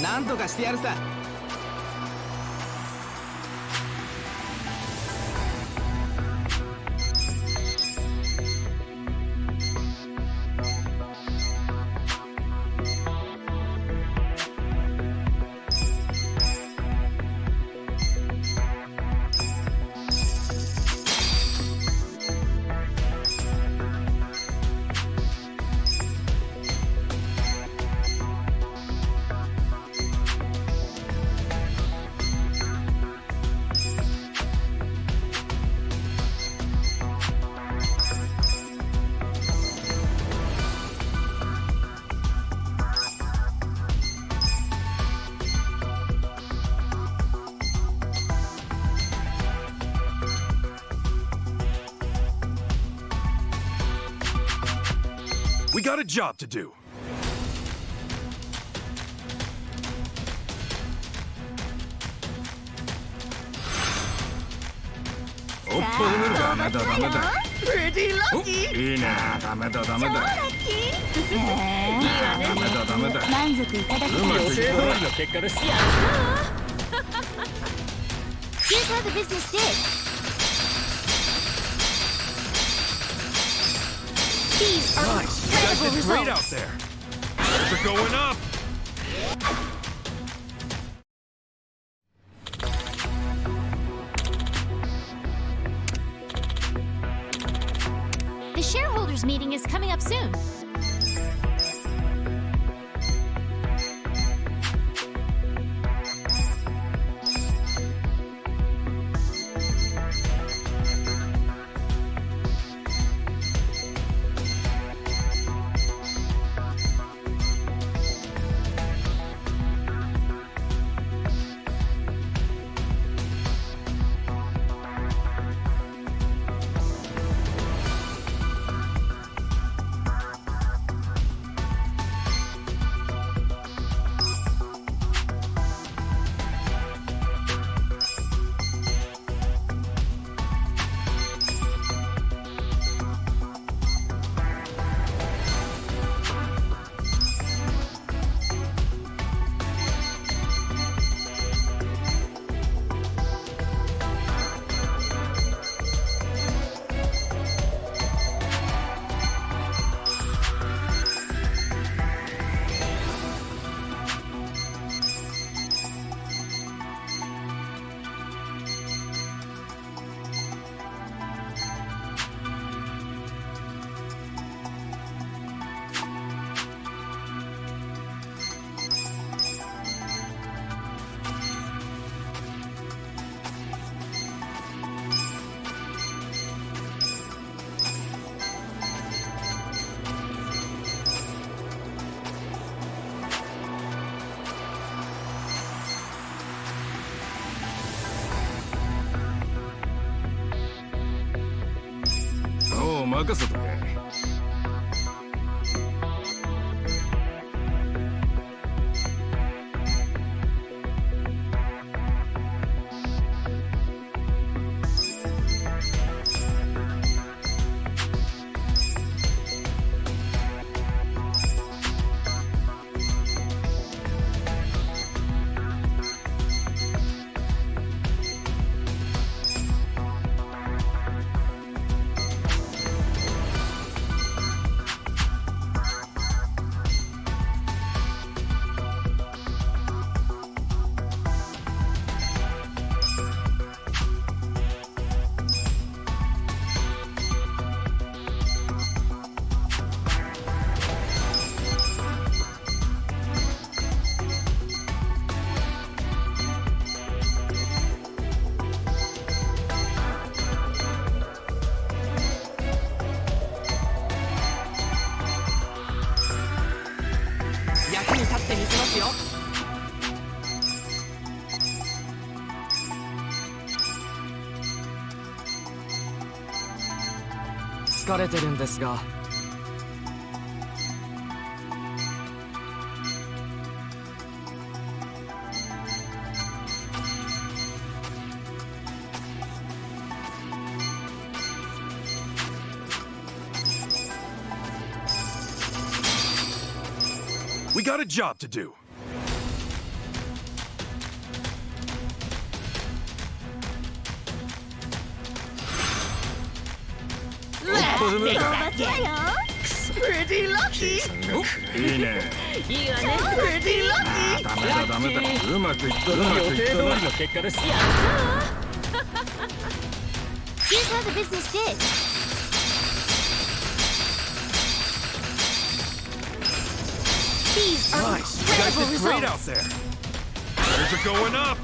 なんとかしてやるさ。We got a job to do. Pretty lucky. いいね。ダメだダメだ。満足いただきうまくいくわ。 Here's how the business did. These are Nice. You guys incredible did great out results. there. Those are going up. The shareholders meeting is coming up soon. 任せとけ。役に立ってみせますよ。疲れてるんですが。We got a job to do. Pretty lucky! いいね。いいわね。Pretty lucky! ダメだ。うまくいったな。予定通りの結果です。Here's how the business did. These are Nice. You guys incredible did great out results. there. Letters are going up.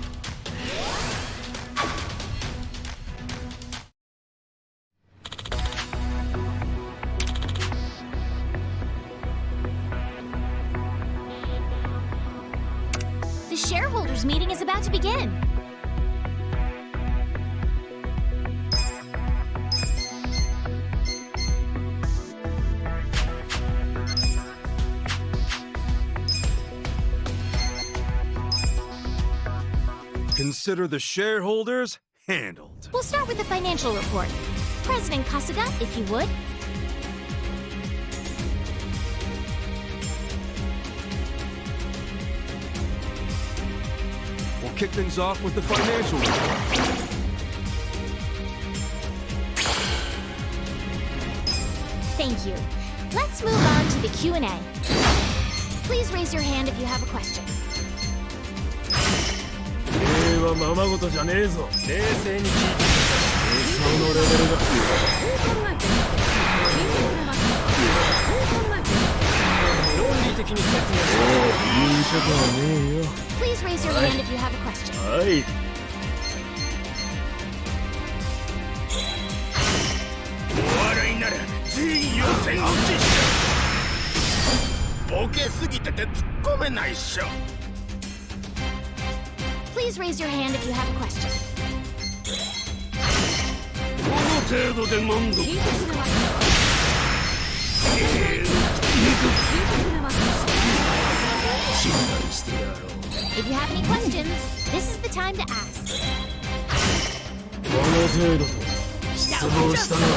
The shareholders meeting is about to begin. Consider the shareholders handled. We'll start with the financial report. President Kasuga, if you would. We'll kick things off with the financial report. Thank you. Let's move on to the Q&A. Please raise your hand if you have a question. はままごとじゃねえぞ。冷静に聞いて。理想のレベルが。論理的に説明し言うことはねえよ。Please raise your hand if you have a question. はい。お笑いなら全員予選落ちしちゃう。ボケすぎてて突っ込めないっしょ。Please raise your hand if you have a question. この程度で満足。信頼してやろう。If you have any questions, this is the time to ask. この程度と失望したのは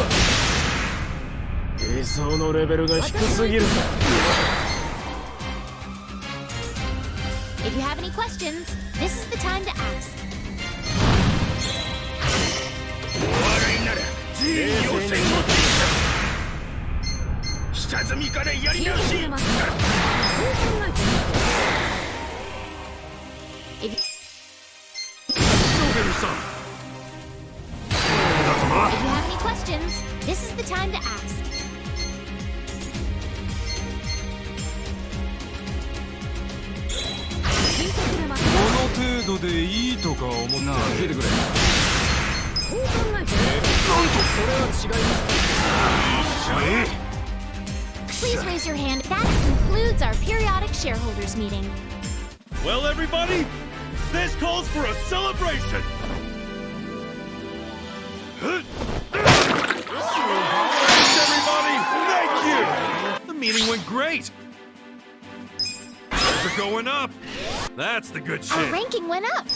理想のレベルが低すぎる。If you have any questions, this is the time to ask. お笑いなら全員予選落ちしちゃう。下積みからやり直し。If you have any questions, this is the time to ask. この程度でいいとか思って。なあ、聞いてくれ。なんとそれは違います。Please raise your hand. That concludes our periodic shareholders meeting. Well, everybody, this calls for a celebration. Everybody meeting went great! They're going up! That's the good shit! Our ranking went up!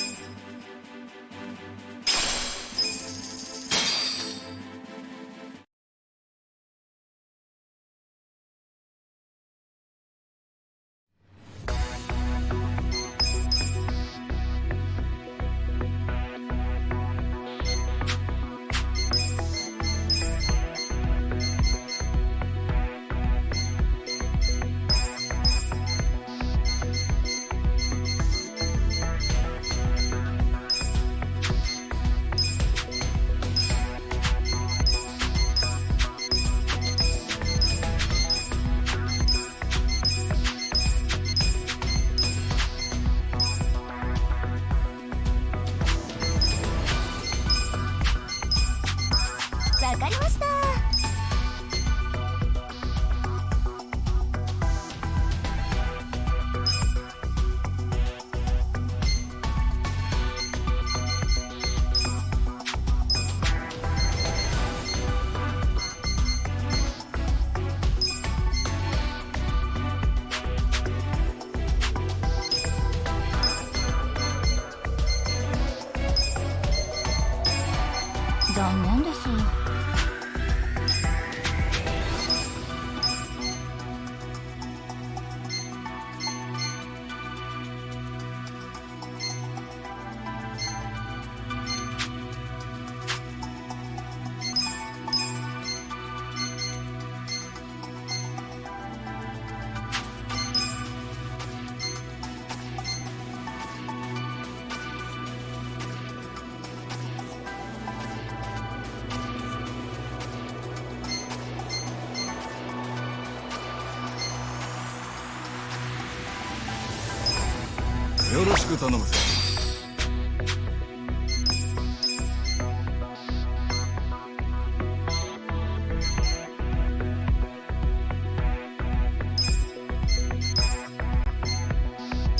よろしく頼むぜ。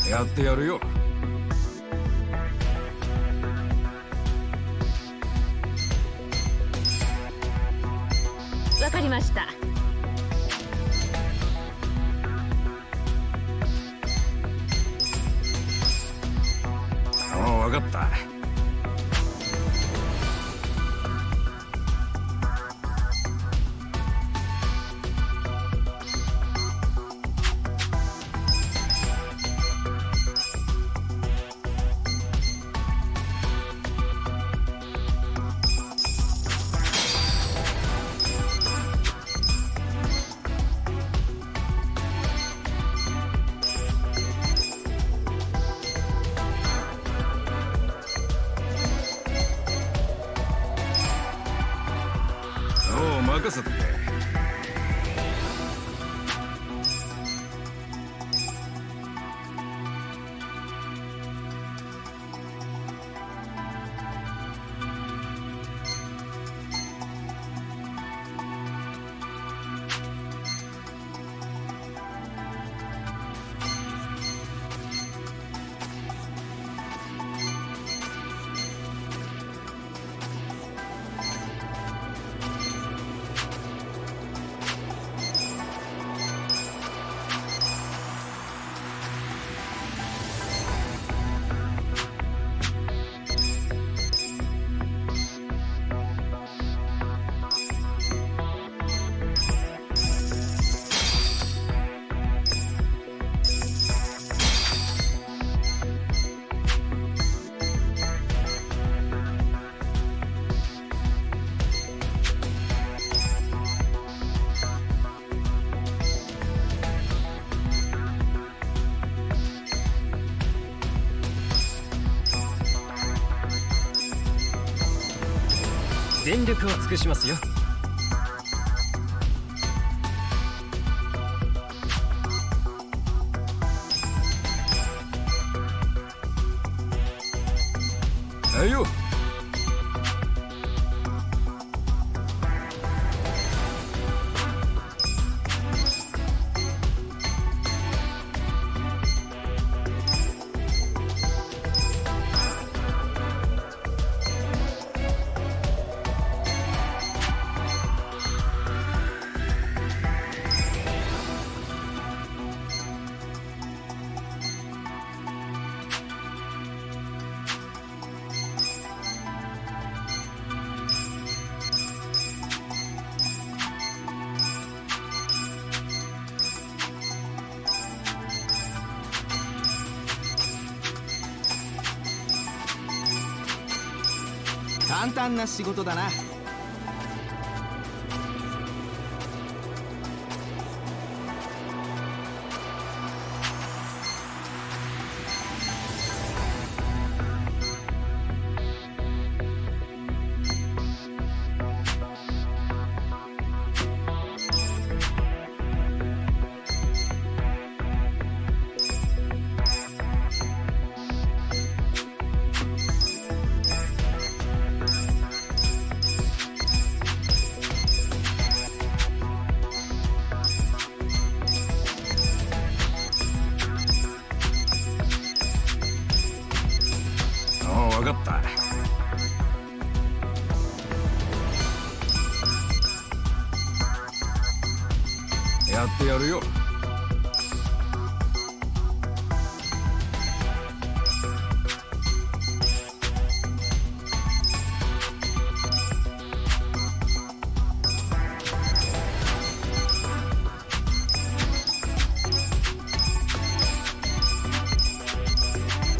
やってやるよ。わかりました。わかった。任せとけ。全力を尽くしますよ。はいよ。簡単な仕事だな。分かった。やってやるよ。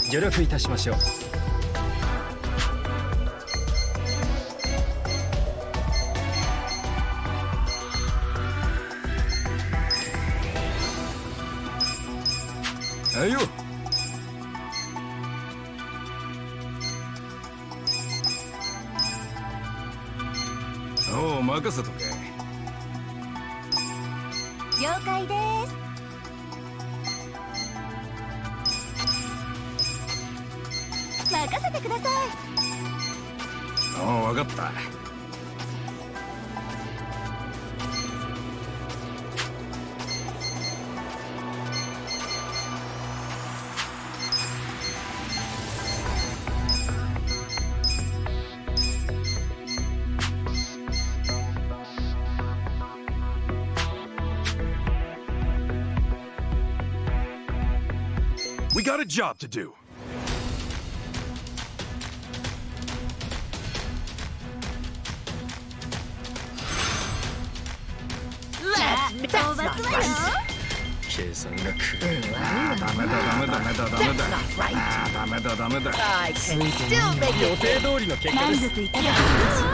助力いたしましょう。はいよ。おう、任せとけ。了解です。任せてください。おう、分かった。We got a job to do. That's not right. 計算が狂う。ダメだダメだダメだダメだ。ダメだダメだ。予定通りの結果です。満足いただきますわ。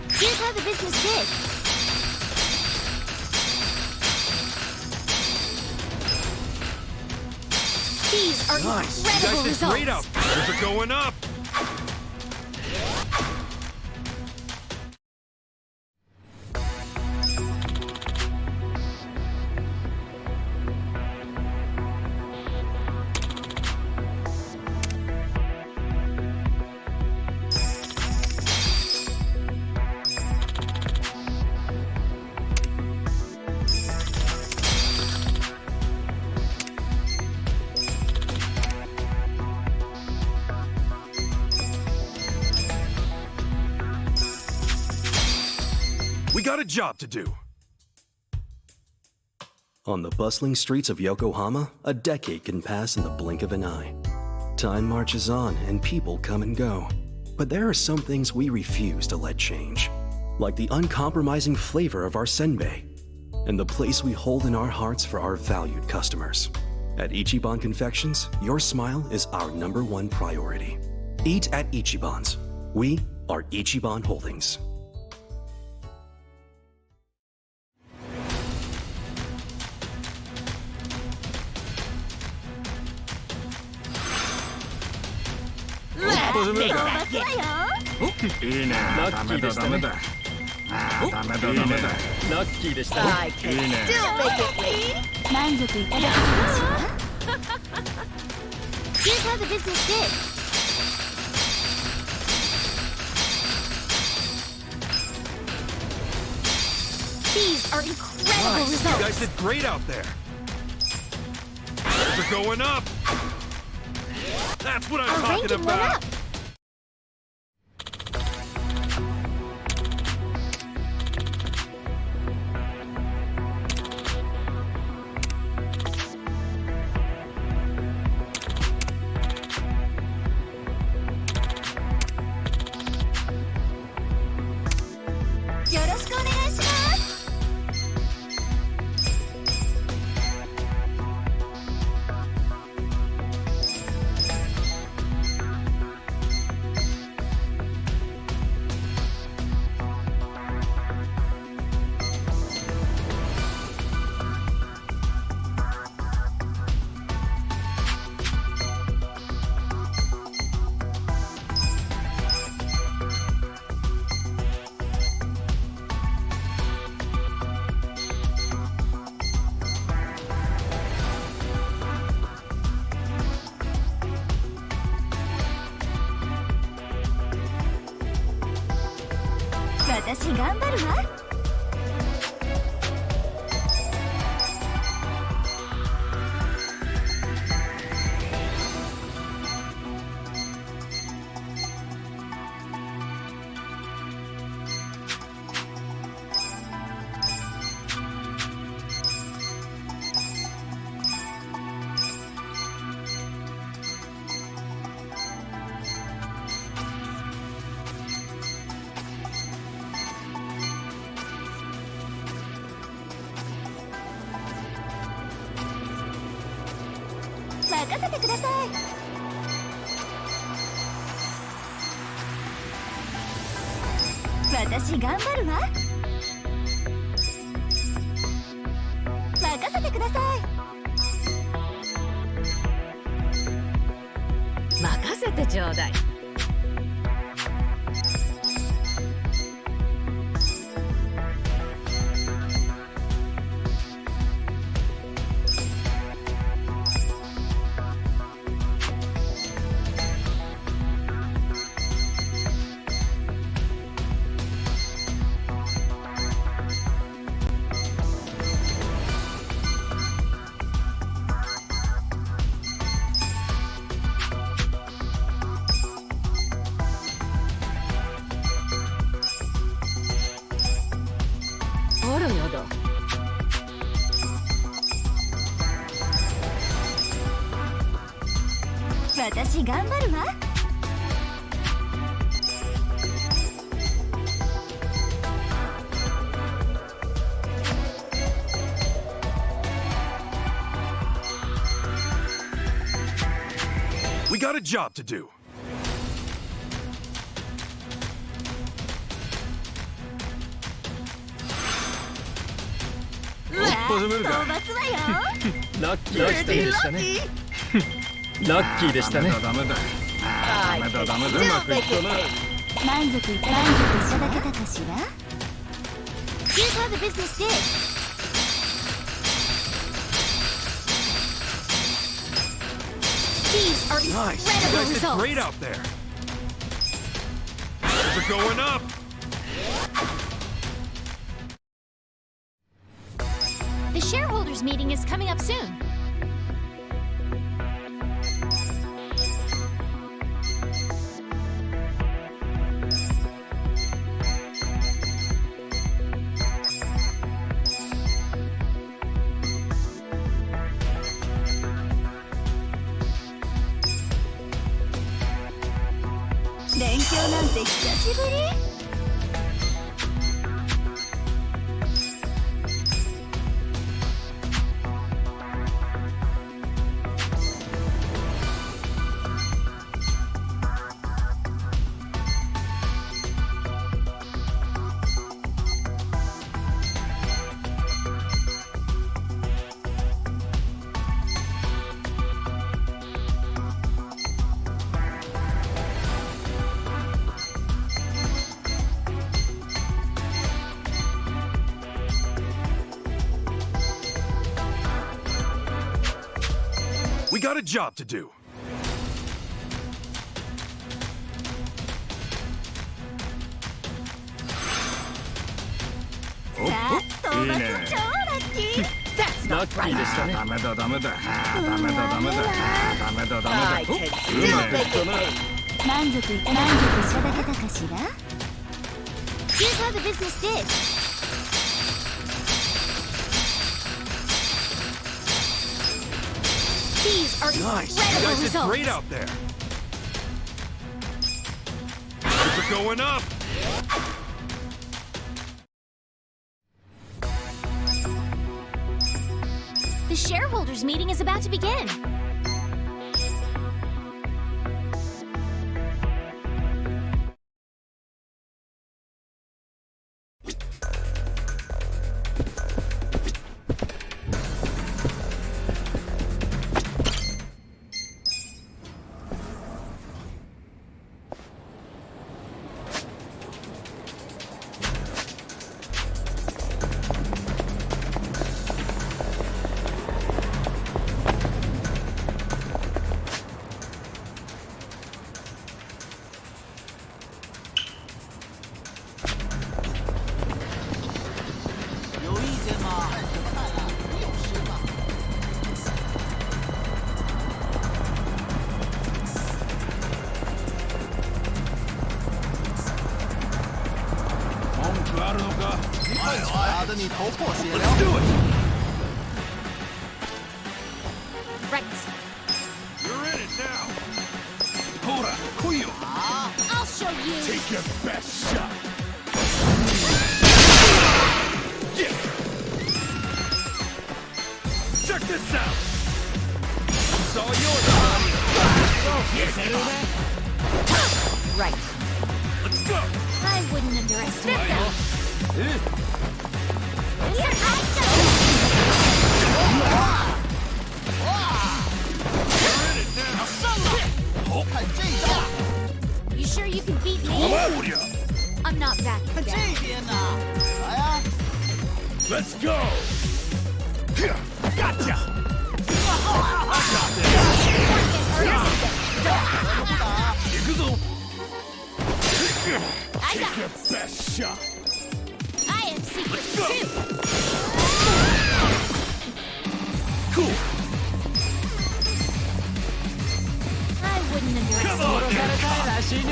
Here's how the business did. These are Nice. You incredible guys did great results. out there. Things are going up. We got a job to do. On the bustling streets of Yokohama, a decade can pass in the blink of an eye. Time marches on and people come and go. But there are some things we refuse to let change, like the uncompromising flavor of our senbei and the place we hold in our hearts for our valued customers. At Ichiban Confections, your smile is our #1 priority. Eat at Ichiban's. We are Ichiban Holdings.いいね。ダメだダメだ。ダメだダメだ。ラッキーでした。いいね。満足いただきますわ。Here's how the business did. These are incredible Nice. results. You guys did great out there. Things are going up. That's what I'm Our talking ranking went about. up. 私頑張るわ。任せてください。私頑張るわ。任せてください。任せてちょうだい。あらやだ。私頑張るわ。We got a job to do. 討伐はよ。ラッキーでしたね。ラッキーでしたね。ダメだ。うまくいったな。満足いただけたかしら。Here's how the business did. These are Nice. You incredible guys did results. great out there. Things are going up. The shareholders meeting is coming up soon. We got a job to do. That's ラッキーでしたね。ダメだ。ダメだ。ダメだ。満足いただけたかしら。Here's how the business did. These are Nice. You incredible guys did results. great out there. Things are going up. The shareholders meeting is about to begin. 得你头破血流。 Let's do it! Right. You're in it now. Hora, Kuyo! I'll show you. Take your best shot. Check this out! It's all yours, buddy! Right. Let's go! I wouldn't underestimate Sit them. down. You sure you can beat me? I'm not backing 这 down. 边呢？来呀！ Let's go. Gotcha! I got Your this. best shot. I have secrets too. Cool! I wouldn't underestimate them. らしいね。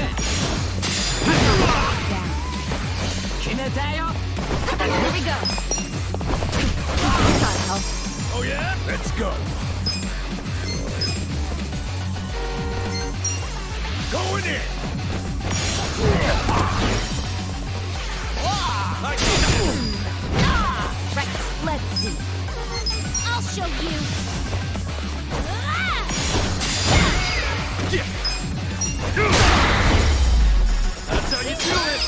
決めたよ。 Here we go. Gotta help. Oh yeah? Let's go. Going in. Right. Let's see. I'll show you. That's how you do it!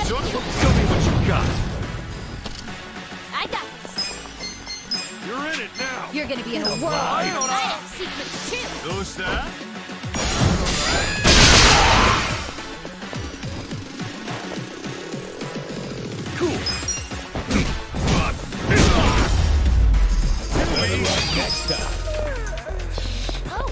Show me what you got. I got this. You're in it now. You're gonna be in a whirl. I have secrets too. どうした Cool. Next time. Oh,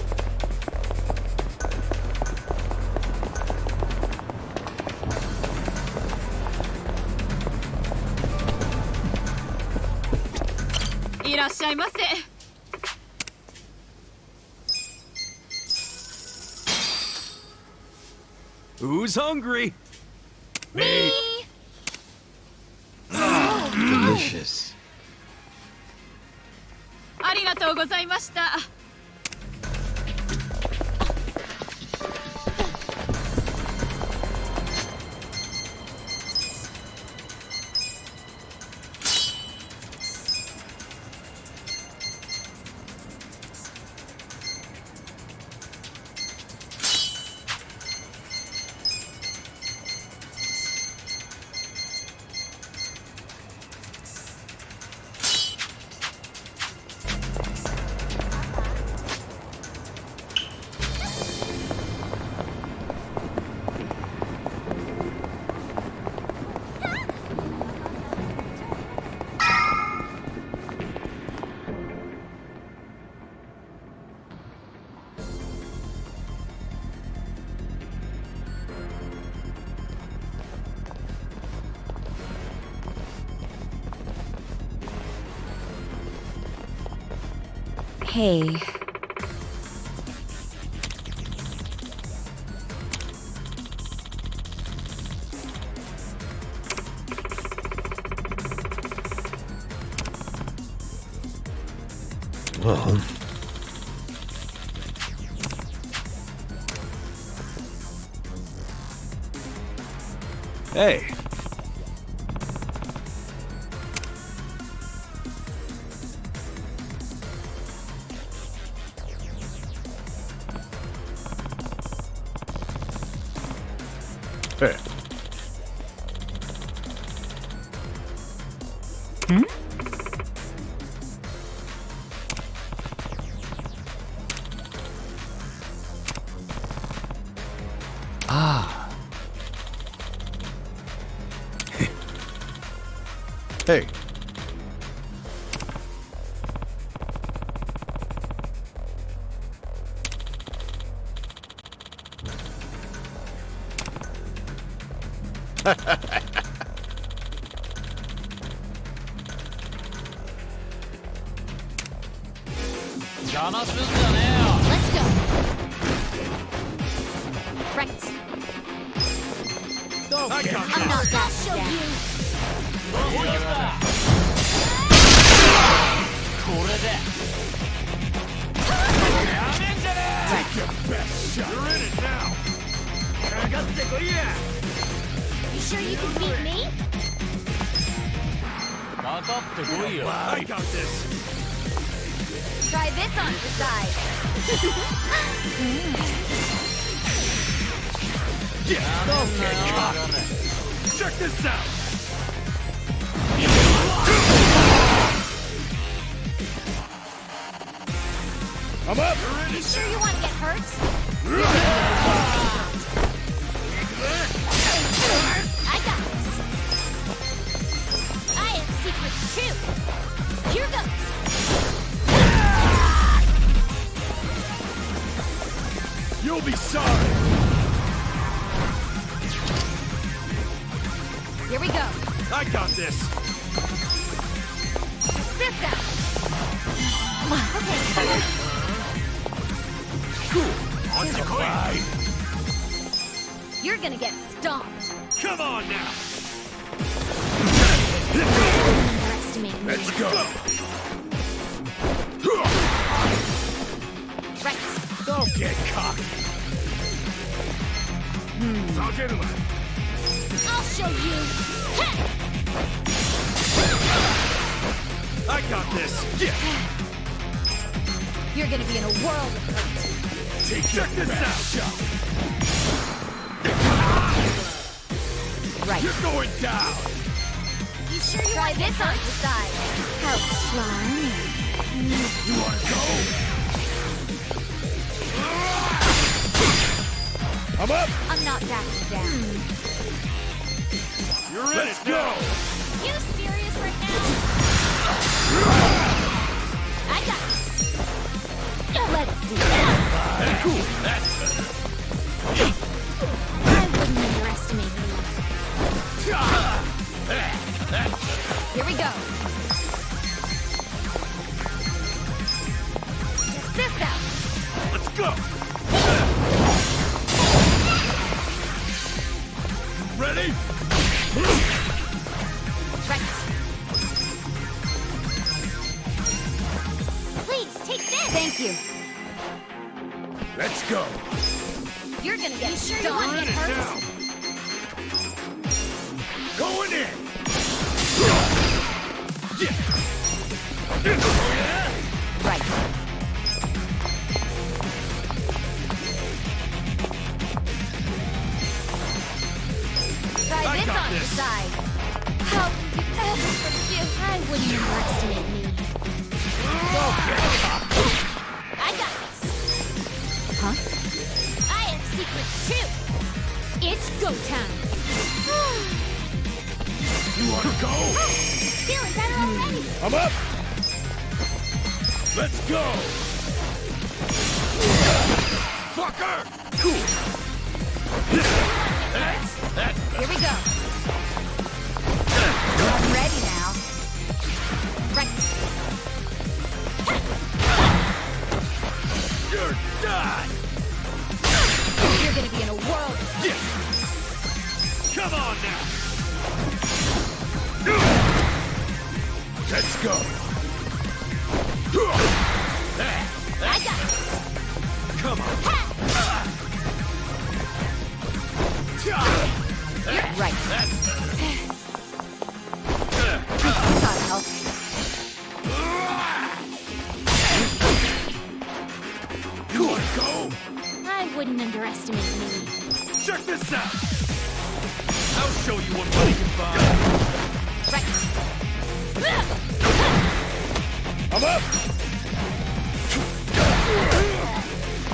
いらっしゃいませ。Who's hungry? me. Delicious. ありがとうございました。Hey. Well... Hey. Hey. Hmm? Ah. Hey. Let's go. Right. I'm not that show you. You sure you can beat me? I got this. Try this on the side. Check this out. I'm up. You sure you want to get hurt? I got this. I have secrets too. Here goes. You'll be sorry. Here we go. I got this. This out. Bye. You're gonna get stomped. Come on now. Underestimate me. Let's go. Right. Don't get cocky. I'll show you. I got this. Yeah. You're gonna be in a world of hurt. Check this out. Right. You're going down. You sure you Try want to get this on hurt? the side. How slimy. You want to go? I'm up. I'm not backing down. You're in. Let's go. You serious right now? I got this. Let's see. Cool. That's better. I wouldn't underestimate me. Here we go. This out. Let's go. Ready? Right. Please take this. Thank you. Let's go. You're gonna get You sure you want to stomped. get hurt? Going in. Right. Try I this got on the this. side. How can you ever forgive? I wouldn't underestimate me. I got this. Huh? I have secrets too. It's go time. You want to go? Feeling better already. I'm up. Let's go. Fucker. Cool. Here we go. I'm ready now. Right. go. I got it. Come on. You're right. Gotta help. You wanna go? I wouldn't underestimate me. Check this out. I'll show you what money can buy. Right. I'm up.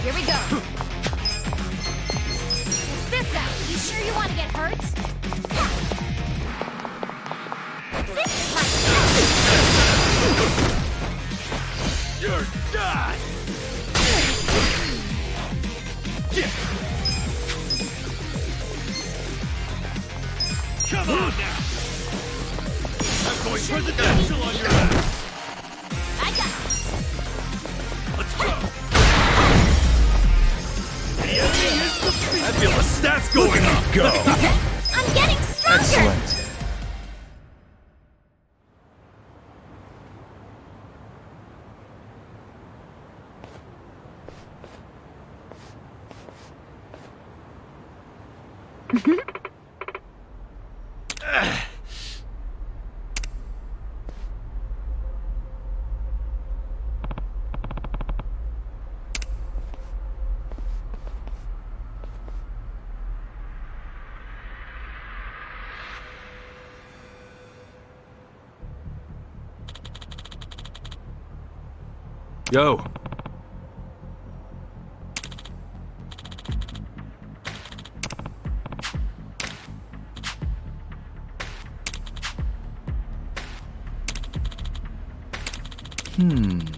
Here we go. This out. You sure you want to get hurt? This is my You're done. Come on now. I'm going presidential on your ass. I got it. Let's go. The enemy is defeated. I feel the stats going up. Go. I'm getting stronger. Excellent. Yo. Hmm.